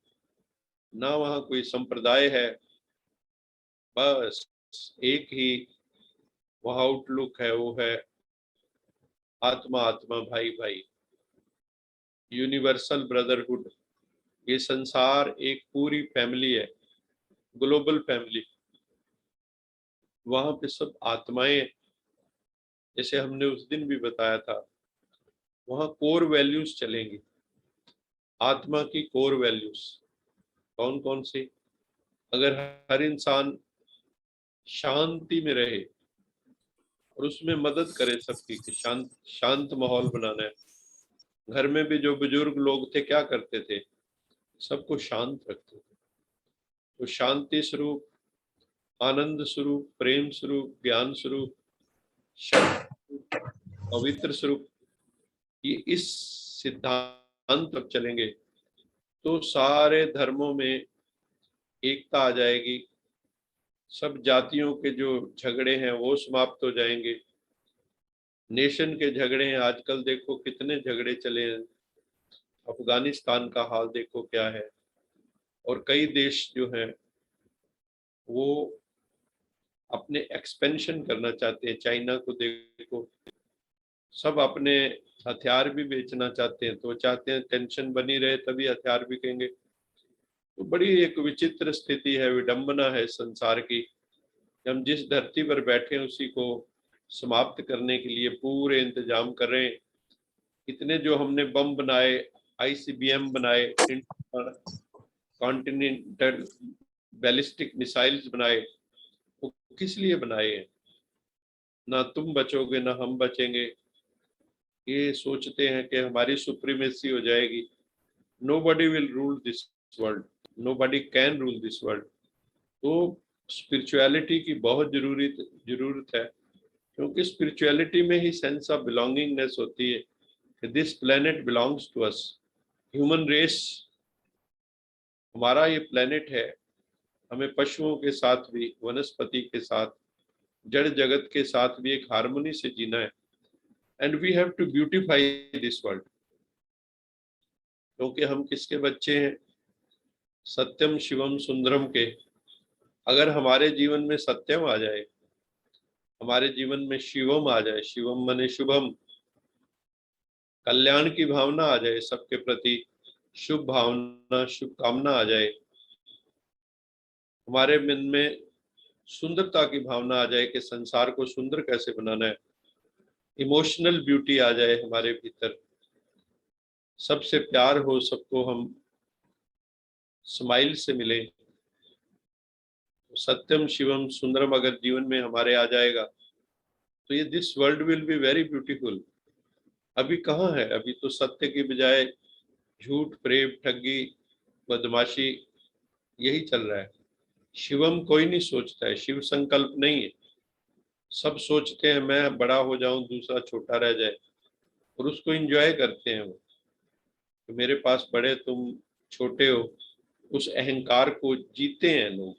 ना वहां कोई संप्रदाय है। बस एक ही वहां आउटलुक है, वो है आत्मा आत्मा, भाई भाई, यूनिवर्सल ब्रदरहुड। ये संसार एक पूरी फैमिली है, ग्लोबल फैमिली। वहां पे सब आत्माएं, जैसे हमने उस दिन भी बताया था, वहां कोर वैल्यूज चलेंगी। आत्मा की कोर वैल्यूज कौन कौन सी? अगर हर इंसान शांति में रहे और उसमें मदद करे सबकी, कि शांत शांत माहौल बनाना है। घर में भी जो बुजुर्ग लोग थे क्या करते थे, सबको शांत रखते थे। तो शांति स्वरूप आनंद स्वरूप, प्रेम स्वरूप, ज्ञान स्वरूप, शक्ति, पवित्र स्वरूप, ये इस सिद्धांत पर चलेंगे तो सारे धर्मों में एकता आ जाएगी। सब जातियों के जो झगड़े हैं वो समाप्त हो जाएंगे। नेशन के झगड़े हैं, आजकल देखो कितने झगड़े चले हैं। अफगानिस्तान का हाल देखो क्या है। और कई देश जो हैं वो अपने एक्सपेंशन करना चाहते हैं। चाइना को देखो, सब अपने हथियार भी बेचना चाहते हैं, तो चाहते हैं टेंशन बनी रहे तभी हथियार बिकेंगे। तो बड़ी एक विचित्र स्थिति है, विडंबना है संसार की। हम जिस धरती पर बैठे हैं उसी को समाप्त करने के लिए पूरे इंतजाम कर रहे हैं। इतने जो हमने बम बनाए, आईसीबीएम बनाए, कॉन्टिनेंटल बैलिस्टिक मिसाइल्स बनाए, वो किस लिए बनाए हैं? ना तुम बचोगे ना हम बचेंगे। ये सोचते हैं कि हमारी सुप्रीमेसी हो जाएगी। Nobody will rule this world, nobody can rule this world. तो स्पिरिचुअलिटी की बहुत जरूरत है, क्योंकि स्पिरिचुअलिटी में ही सेंस ऑफ बिलोंगिंगनेस होती है कि this planet belongs to us. Human race, हमारा ये प्लेनेट है। हमें पशुओं के साथ भी, वनस्पति के साथ, जड़ जगत के साथ भी एक हार्मनी से जीना है। And we have to beautify this world. क्योंकि हम किसके बच्चे हैं? सत्यम शिवम सुंदरम के। अगर हमारे जीवन में सत्यम आ जाए, हमारे जीवन में शिवम आ जाए, शिवम माने शुभम, कल्याण की भावना आ जाए, सबके प्रति शुभ भावना, शुभ कामना आ जाए, हमारे मन में सुंदरता की भावना आ जाए कि संसार को सुंदर कैसे बनाना है, इमोशनल ब्यूटी आ जाए हमारे भीतर, सबसे प्यार हो, सबको हम स्माइल से मिले, सत्यम शिवम सुंदरम अगर जीवन में हमारे आ जाएगा तो ये this world will be very beautiful. अभी कहाँ है? अभी तो सत्य की बजाय झूठ, प्रेम, ठगी, बदमाशी, यही चल रहा है। शिवम कोई नहीं सोचता है, शिव संकल्प नहीं है। सब सोचते हैं मैं बड़ा हो जाऊं, दूसरा छोटा रह जाए, और उसको एंजॉय करते हैं वो, तो मेरे पास बड़े, तुम छोटे हो। उस अहंकार को जीते हैं लोग।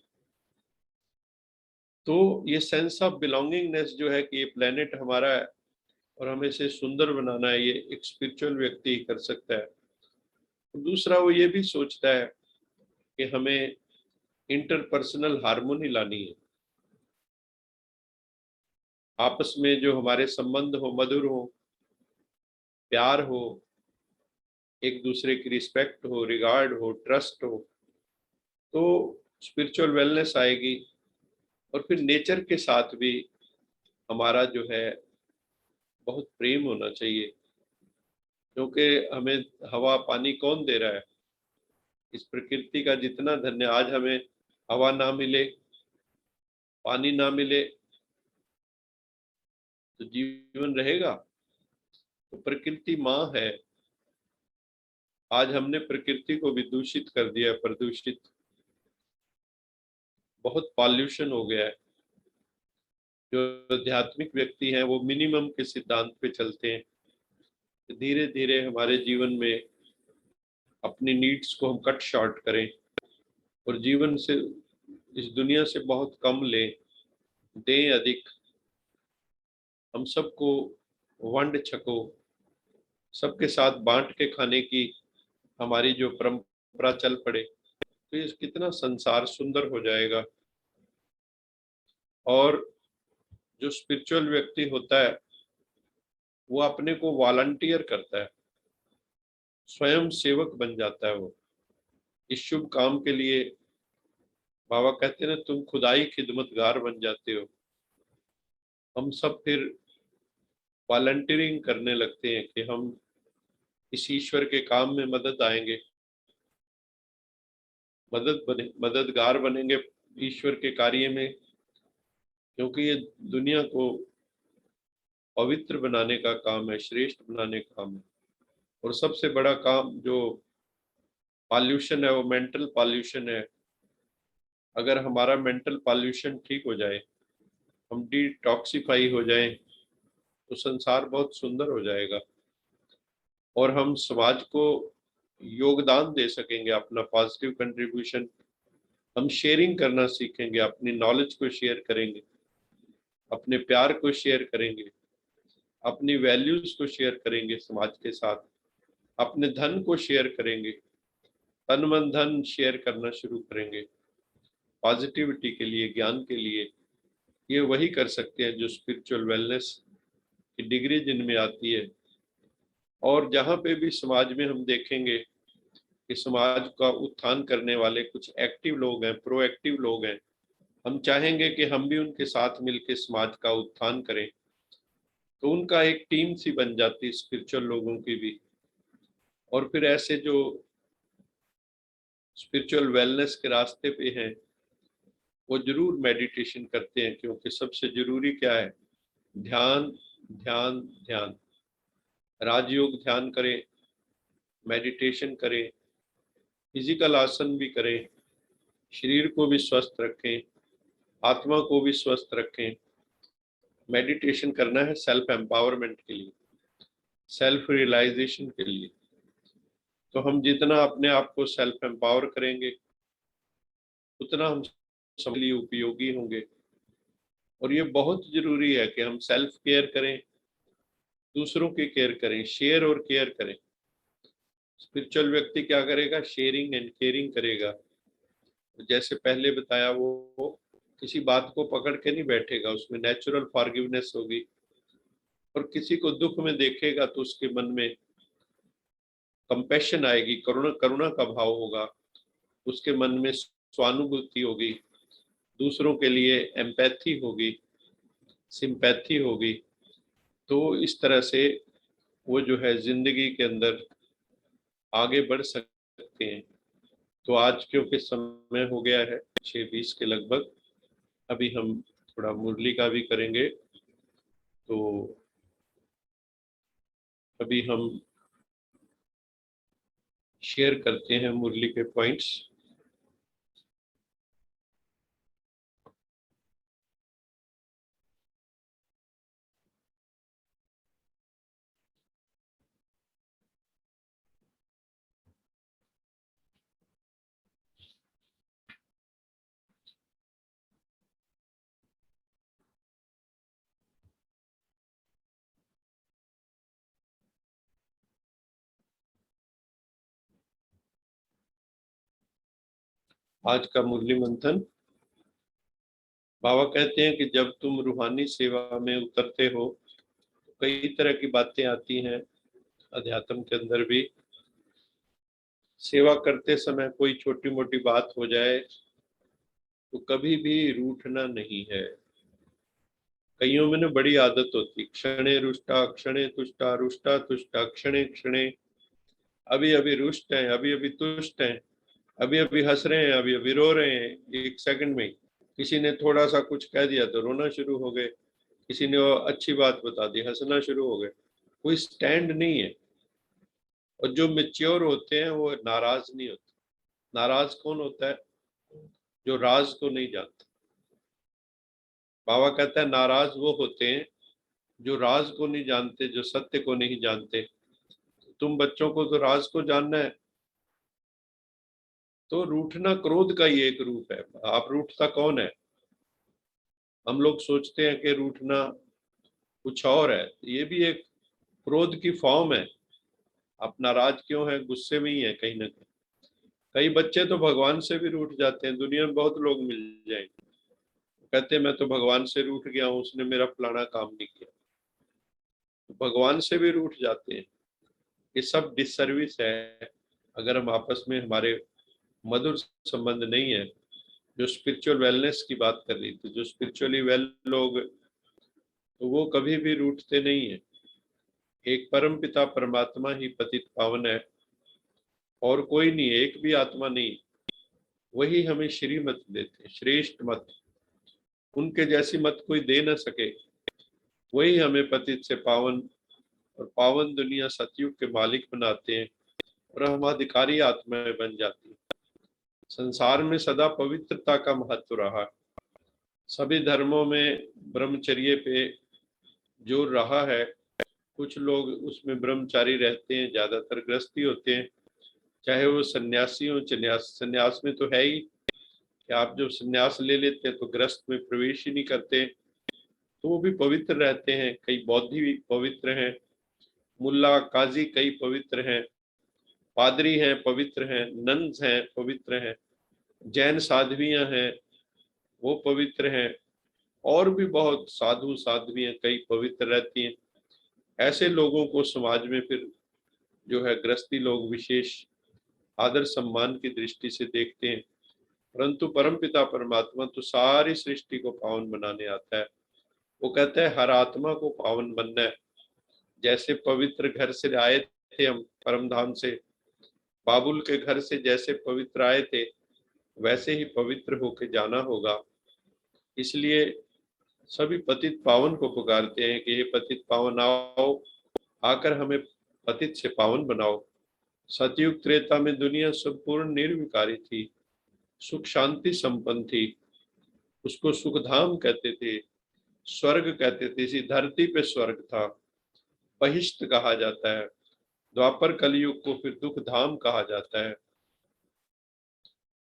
तो ये सेंस ऑफ बिलोंगिंगनेस जो है कि ये प्लेनेट हमारा है और हमें इसे सुंदर बनाना है, ये एक स्पिरिचुअल व्यक्ति ही कर सकता है। और दूसरा वो ये भी सोचता है कि हमें इंटरपर्सनल हार्मोनी लानी है। आपस में जो हमारे संबंध हो, मधुर हो, प्यार हो, एक दूसरे की रिस्पेक्ट हो, रिगार्ड हो, ट्रस्ट हो, तो स्पिरिचुअल वेलनेस आएगी। और फिर नेचर के साथ भी हमारा जो है बहुत प्रेम होना चाहिए। क्योंकि हमें हवा पानी कौन दे रहा है? इस प्रकृति का जितना धन्य। आज हमें हवा ना मिले, पानी ना मिले, तो जीवन रहेगा? तो प्रकृति माँ है। आज हमने प्रकृति को भी दूषित कर दिया, प्रदूषित, बहुत पॉल्यूशन हो गया है। जो आध्यात्मिक व्यक्ति हैं वो मिनिमम के सिद्धांत पे चलते हैं। धीरे धीरे हमारे जीवन में अपनी नीड्स को हम कट शॉर्ट करें और जीवन से, इस दुनिया से बहुत कम लें, दें अधिक। हम सबको वंड छको, सबके साथ बांट के खाने की हमारी जो परंपरा चल पड़े, तो ये कितना संसार सुंदर हो जाएगा। और जो स्पिरिचुअल व्यक्ति होता है वो अपने को वॉलंटियर करता है, स्वयं सेवक बन जाता है वो इस शुभ काम के लिए। बाबा कहते हैं ना, तुम खुदाई खिदमतगार बन जाते हो। हम सब फिर वॉलंटियरिंग करने लगते हैं कि हम इस ईश्वर के काम में मदद आएंगे, मददगार बनेंगे ईश्वर के कार्य में। क्योंकि ये दुनिया को पवित्र बनाने का काम है, श्रेष्ठ बनाने का काम है। और सबसे बड़ा काम जो पॉल्यूशन है वो मेंटल पॉल्यूशन है। अगर हमारा मेंटल पॉल्यूशन ठीक हो जाए, हम डिटॉक्सिफाई हो जाए, तो संसार बहुत सुंदर हो जाएगा और हम समाज को योगदान दे सकेंगे, अपना पॉजिटिव कंट्रीब्यूशन। हम शेयरिंग करना सीखेंगे, अपनी नॉलेज को शेयर करेंगे, अपने प्यार को शेयर करेंगे, अपनी वैल्यूज को शेयर करेंगे समाज के साथ, अपने धन को शेयर करेंगे, तन मन धन शेयर करना शुरू करेंगे पॉजिटिविटी के लिए, ज्ञान के लिए। ये वही कर सकते हैं जो स्पिरिचुअल वेलनेस की डिग्री जिनमें आती है। और जहाँ पे भी समाज में हम देखेंगे कि समाज का उत्थान करने वाले कुछ एक्टिव लोग हैं, प्रोएक्टिव लोग हैं, हम चाहेंगे कि हम भी उनके साथ मिलकर समाज का उत्थान करें, तो उनका एक टीम सी बन जाती है स्पिरिचुअल लोगों की भी। और फिर ऐसे जो स्पिरिचुअल वेलनेस के रास्ते पे हैं, वो जरूर मेडिटेशन करते हैं, क्योंकि सबसे जरूरी क्या है? ध्यान, ध्यान, ध्यान। राजयोग ध्यान करें, मेडिटेशन करें, फिजिकल आसन भी करें, शरीर को भी स्वस्थ रखें, आत्मा को भी स्वस्थ रखें। मेडिटेशन करना है सेल्फ एम्पावरमेंट के लिए, सेल्फ रियलाइजेशन के लिए। तो हम जितना अपने आप को सेल्फ एम्पावर करेंगे, उतना हम सबके लिए उपयोगी होंगे। और ये बहुत जरूरी है कि हम सेल्फ केयर करें, दूसरों की केयर करें, शेयर और केयर करें। स्पिरिचुअल व्यक्ति क्या करेगा? शेयरिंग एंड केयरिंग करेगा। जैसे पहले बताया, वो किसी बात को पकड़ के नहीं बैठेगा, उसमें नेचुरल फॉरगिवनेस होगी। और किसी को दुख में देखेगा तो उसके मन में कंपैशन आएगी, करुणा करुणा का भाव होगा, उसके मन में स्वानुभूति होगी, दूसरों के लिए एम्पैथी होगी, सिंपैथी होगी। तो इस तरह से वो जो है जिंदगी के अंदर आगे बढ़ सकते हैं। तो आज क्योंकि समय हो गया है 6:20 के लगभग, अभी हम थोड़ा मुरली का भी करेंगे। तो अभी हम शेयर करते हैं मुरली के पॉइंट्स। आज का मुरली मंथन, बाबा कहते हैं कि जब तुम रूहानी सेवा में उतरते हो तो कई तरह की बातें आती हैं अध्यात्म के अंदर भी। सेवा करते समय कोई छोटी मोटी बात हो जाए तो कभी भी रूठना नहीं है। कईयों में ना बड़ी आदत होती, क्षणे रुष्टा क्षणे तुष्टा, रुष्टा तुष्टा क्षणे क्षणे। अभी अभी रुष्ट हैं, अभी अभी तुष्ट हैं, अभी अभी हंस रहे हैं, अभी अभी रो रहे हैं, एक सेकंड में। किसी ने थोड़ा सा कुछ कह दिया तो रोना शुरू हो गए, किसी ने वो अच्छी बात बता दी हंसना शुरू हो गए। कोई स्टैंड नहीं है। और जो मेच्योर होते हैं वो नाराज नहीं होते। नाराज कौन होता है? जो राज को नहीं जानता। बाबा कहता है नाराज वो होते हैं जो राज को नहीं जानते, जो सत्य को नहीं जानते। तुम बच्चों को तो राज को जानना है। तो रूठना क्रोध का ही एक रूप है। आप रूठता कौन है? हम लोग सोचते हैं कि रूठना कुछ और है, ये भी एक क्रोध की फॉर्म है। आप नाराज क्यों है? गुस्से में ही है कहीं ना कहीं। कई बच्चे तो भगवान से भी रूठ जाते हैं। दुनिया में बहुत लोग मिल जाएंगे, कहते हैं मैं तो भगवान से रूठ गया हूँ, उसने मेरा फलाना काम नहीं किया। तो भगवान से भी रूठ जाते हैं। ये सब डिससर्विस है अगर हम आपस में हमारे मधुर संबंध नहीं है। जो स्पिरिचुअल वेलनेस की बात कर रही थी, जो स्पिरिचुअली वेल लोग, तो वो कभी भी रूठते नहीं है। एक परम पिता परमात्मा ही पतित पावन है, और कोई नहीं, एक भी आत्मा नहीं। वही हमें श्रीमत देते, श्रेष्ठ मत। उनके जैसी मत कोई दे ना सके। वही हमें पतित से पावन और पावन दुनिया सतयुग के मालिक बनाते हैं, और हम अधिकारी आत्माएं बन जाती हैं। संसार में सदा पवित्रता का महत्व रहा। सभी धर्मों में ब्रह्मचर्य पे जोर रहा है। कुछ लोग उसमें ब्रह्मचारी रहते हैं, ज्यादातर गृहस्थी होते हैं, चाहे वो सन्यासी हो। सन्यास में तो है ही कि आप जब सन्यास ले लेते हैं तो गृहस्थ में प्रवेश ही नहीं करते, तो वो भी पवित्र रहते हैं। कई बौद्धि भी पवित्र हैं, मुल्ला काजी कई पवित्र हैं, पादरी हैं पवित्र हैं, नन्स हैं पवित्र हैं, जैन साध्वियां हैं वो पवित्र हैं, और भी बहुत साधु साध्वियां कई पवित्र रहती हैं। ऐसे लोगों को समाज में फिर जो है गृहस्थी लोग विशेष आदर सम्मान की दृष्टि से देखते हैं। परंतु परमपिता परमात्मा तो सारी सृष्टि को पावन बनाने आता है। वो कहता है हर आत्मा को पावन बनना है। जैसे पवित्र घर से आए थे हम परम धाम से, बाबुल के घर से जैसे पवित्र आए थे वैसे ही पवित्र होके जाना होगा। इसलिए सभी पतित पावन को पुकारते हैं कि ये पतित पावन आओ, आकर हमें पतित से पावन बनाओ। सतयुग त्रेता में दुनिया संपूर्ण निर्विकारी थी, सुख शांति संपन्न थी। उसको सुखधाम कहते थे, स्वर्ग कहते थे। इसी धरती पे स्वर्ग था, बहिष्ठ कहा जाता है। द्वापर कलयुग को फिर दुख धाम कहा जाता है।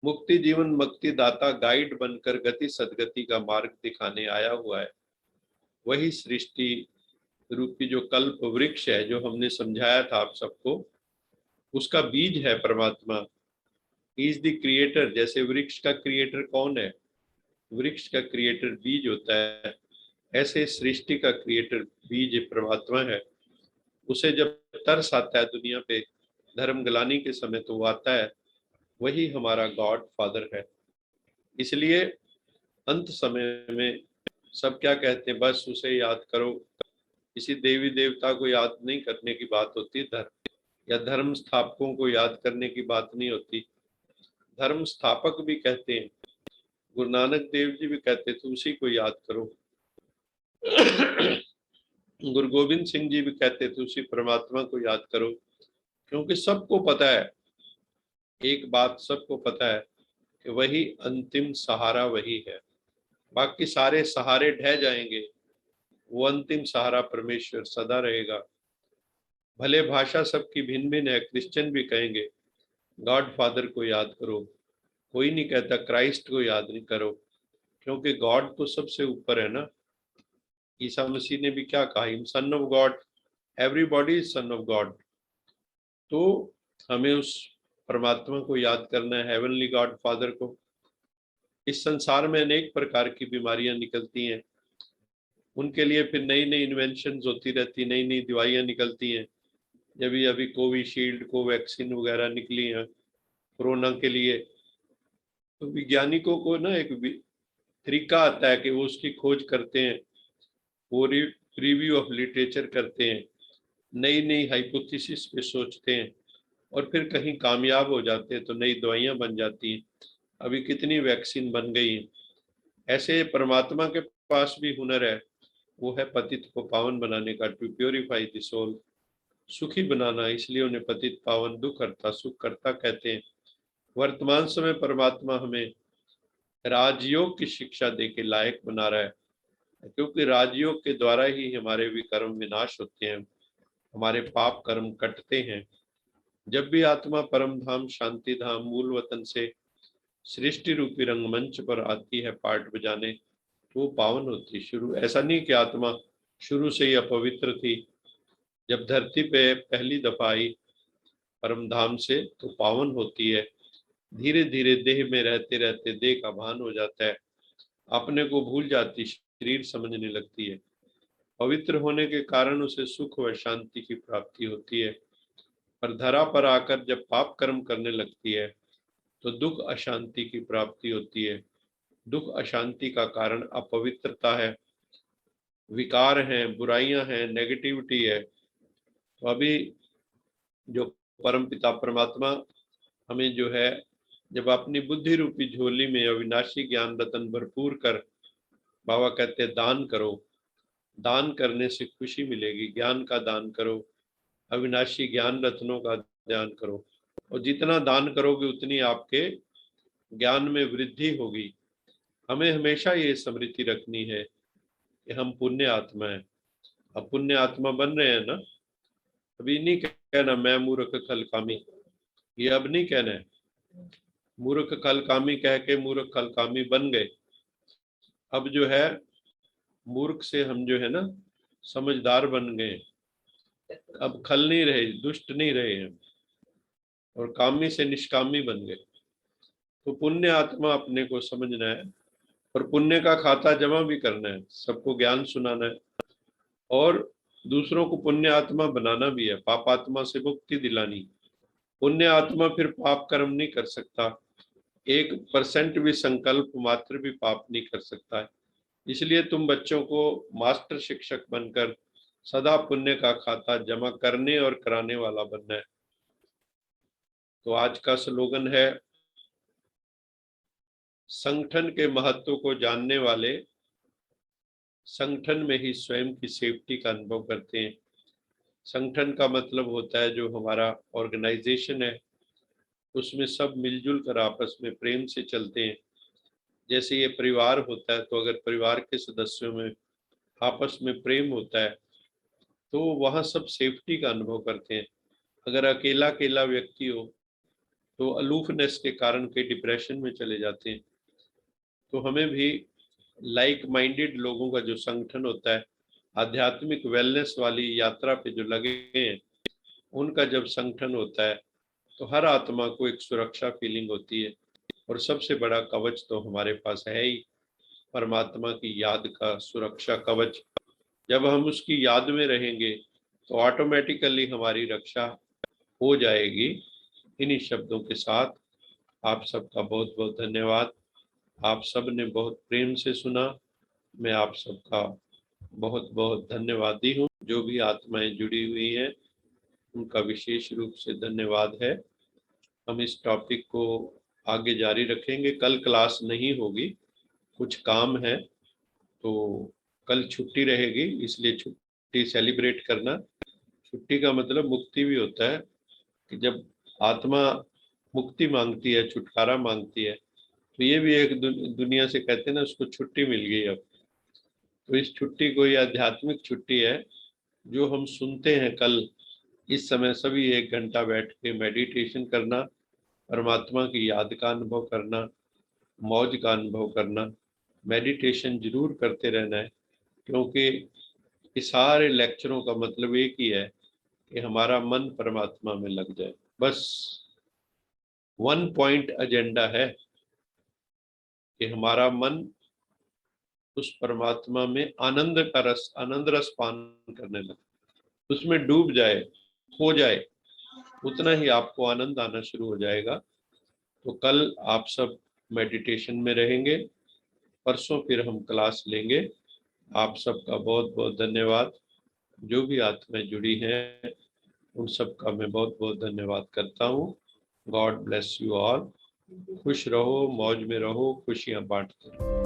मुक्ति जीवन मुक्ति दाता गाइड बनकर गति सदगति का मार्ग दिखाने आया हुआ है। वही सृष्टि रूपी जो कल्प वृक्ष है, जो हमने समझाया था आप सबको, उसका बीज है परमात्मा। Is the creator. जैसे वृक्ष का क्रिएटर कौन है? वृक्ष का क्रिएटर बीज होता है। ऐसे सृष्टि का क्रिएटर बीज परमात्मा है। उसे जब तरस आता है दुनिया पे धर्म गलानी के समय, तो वो आता है। वही हमारा गॉड फादर है। इसलिए अंत समय में सब क्या कहते हैं? बस उसे याद करो। किसी देवी देवता को याद नहीं करने की बात होती धर्म, या धर्म स्थापकों को याद करने की बात नहीं होती। धर्म स्थापक भी कहते हैं, गुरु नानक देव जी भी कहते थे उसी को याद करो। गुरु गोविंद सिंह जी भी कहते थे उसी परमात्मा को याद करो। क्योंकि सबको पता है, एक बात सबको पता है कि वही अंतिम सहारा वही है। बाकी सारे सहारे ढह जाएंगे, वो अंतिम सहारा परमेश्वर सदा रहेगा। भले भाषा सबकी भिन्न भिन्न है, क्रिश्चियन भी कहेंगे गॉड फादर को याद करो, कोई नहीं कहता क्राइस्ट को याद नहीं करो, क्योंकि गॉड तो सबसे ऊपर है ना। ईसा मसीह ने भी क्या कहा? Son of God, everybody is son of God. तो हमें उस परमात्मा को याद करना है, हेवनली गॉड फादर को। इस संसार में अनेक प्रकार की बीमारियां निकलती हैं, उनके लिए फिर नई नई इन्वेंशन होती रहती, नई नई दवाइयां निकलती हैं। जब अभी कोविशील्ड, कोवैक्सीन वगैरह निकली हैं कोरोना के लिए, तो वैज्ञानिकों को ना एक तरीका आता है कि वो उसकी खोज करते हैं, वो रिव्यू ऑफ लिटरेचर करते हैं, नई नई हाइपोथेसिस पे सोचते हैं, और फिर कहीं कामयाब हो जाते हैं तो नई दवाइयां बन जाती हैं। अभी कितनी वैक्सीन बन गई हैं। ऐसे परमात्मा के पास भी हुनर है, वो है पतित को पावन बनाने का, टू प्योरीफाई द सोल, सुखी बनाना। इसलिए उन्हें पतित पावन दुख करता सुख करता कहते हैं। वर्तमान समय परमात्मा हमें राजयोग की शिक्षा दे के लायक बना रहा है, क्योंकि राजयोग के द्वारा ही हमारे विकर्म विनाश होते हैं, हमारे पाप कर्म कटते हैं। जब भी आत्मा परम धाम शांति धाम मूल वतन से सृष्टि रूपी रंगमंच पर आती है पाठ बजाने, तो वो पावन होती। शुरू ऐसा नहीं कि आत्मा शुरू से ही अपवित्र थी। जब धरती पे पहली दफा आई परम धाम से, तो पावन होती है। धीरे धीरे देह में रहते रहते देह का भान हो जाता है, अपने को भूल जाती, शरीर समझने लगती है। पवित्र होने के कारण उसे सुख व शांति की प्राप्ति होती है। पर धरा पर आकर जब पाप कर्म करने लगती है तो दुख अशांति की प्राप्ति होती है। दुख अशांति का कारण अपवित्रता है, विकार हैं, बुराइयां हैं, नेगेटिविटी है। तो अभी जो परम पिता परमात्मा हमें जो है, जब अपनी बुद्धि रूपी झोली में अविनाशी ज्ञान रतन भरपूर कर, बाबा कहते हैं दान करो, दान करने से खुशी मिलेगी। ज्ञान का दान करो, अविनाशी ज्ञान रत्नों का दान करो, और जितना दान करोगे उतनी आपके ज्ञान में वृद्धि होगी। हमें हमेशा ये स्मृति रखनी है कि हम पुण्य आत्मा है। अब पुण्य आत्मा बन रहे हैं ना, अभी नहीं कहना मैं मूर्ख खल कामी, ये अब नहीं कहना है। मूर्ख खल कामी कह के मूर्ख खल कामी बन गए। अब जो है मूर्ख से हम जो है ना समझदार बन गए। अब खल नहीं रहे, दुष्ट नहीं रहे हम, और कामी से निष्कामी बन गए। तो पुण्य आत्मा अपने को समझना है और पुण्य का खाता जमा भी करना है, सबको ज्ञान सुनाना है और दूसरों को पुण्य आत्मा बनाना भी है, पाप आत्मा से मुक्ति दिलानी। पुण्य आत्मा फिर पाप कर्म नहीं कर सकता, 1% भी संकल्प मात्र भी पाप नहीं कर सकता है। इसलिए तुम बच्चों को मास्टर शिक्षक बनकर सदा पुण्य का खाता जमा करने और कराने वाला बनना है। तो आज का स्लोगन है, संगठन के महत्व को जानने वाले संगठन में ही स्वयं की सेफ्टी का अनुभव करते हैं। संगठन का मतलब होता है जो हमारा ऑर्गेनाइजेशन है, उसमें सब मिलजुल कर आपस में प्रेम से चलते हैं। जैसे ये परिवार होता है, तो अगर परिवार के सदस्यों में आपस में प्रेम होता है तो वहाँ सब सेफ्टी का अनुभव करते हैं। अगर अकेला अकेला व्यक्ति हो तो अलूफनेस के कारण के डिप्रेशन में चले जाते हैं। तो हमें भी लाइक माइंडेड लोगों का जो संगठन होता है, आध्यात्मिक वेलनेस वाली यात्रा पे जो लगे हैं, उनका जब संगठन होता है तो हर आत्मा को एक सुरक्षा फीलिंग होती है। और सबसे बड़ा कवच तो हमारे पास है ही, परमात्मा की याद का सुरक्षा कवच। जब हम उसकी याद में रहेंगे तो ऑटोमेटिकली हमारी रक्षा हो जाएगी। इन्हीं शब्दों के साथ आप सबका बहुत बहुत धन्यवाद। आप सब ने बहुत प्रेम से सुना, मैं आप सबका बहुत बहुत धन्यवादी हूँ। जो भी आत्माएं जुड़ी हुई हैं उनका विशेष रूप से धन्यवाद है। हम इस टॉपिक को आगे जारी रखेंगे। कल क्लास नहीं होगी, कुछ काम है, तो कल छुट्टी रहेगी, इसलिए छुट्टी सेलिब्रेट करना। छुट्टी का मतलब मुक्ति भी होता है कि जब आत्मा मुक्ति मांगती है, छुटकारा मांगती है, तो ये भी एक दुनिया से कहते हैं ना उसको छुट्टी मिल गई अब। तो इस छुट्टी को, ये आध्यात्मिक छुट्टी है जो हम सुनते हैं कल इस समय सभी 1 घंटा बैठ के मेडिटेशन करना, परमात्मा की याद का अनुभव करना, मौज का अनुभव करना। मेडिटेशन जरूर करते रहना है, क्योंकि इस सारे लेक्चरों का मतलब एक ही है कि हमारा मन परमात्मा में लग जाए। बस 1 पॉइंट एजेंडा है कि हमारा मन उस परमात्मा में आनंद रस पान करने लगे, उसमें डूब जाए, खो जाए, उतना ही आपको आनंद आना शुरू हो जाएगा। तो कल आप सब मेडिटेशन में रहेंगे, परसों फिर हम क्लास लेंगे। आप सबका बहुत बहुत धन्यवाद। जो भी आत्माएं जुड़ी हैं उन सब का मैं बहुत बहुत धन्यवाद करता हूँ। God bless you all. खुश रहो, मौज में रहो, खुशियां बांटते रहो।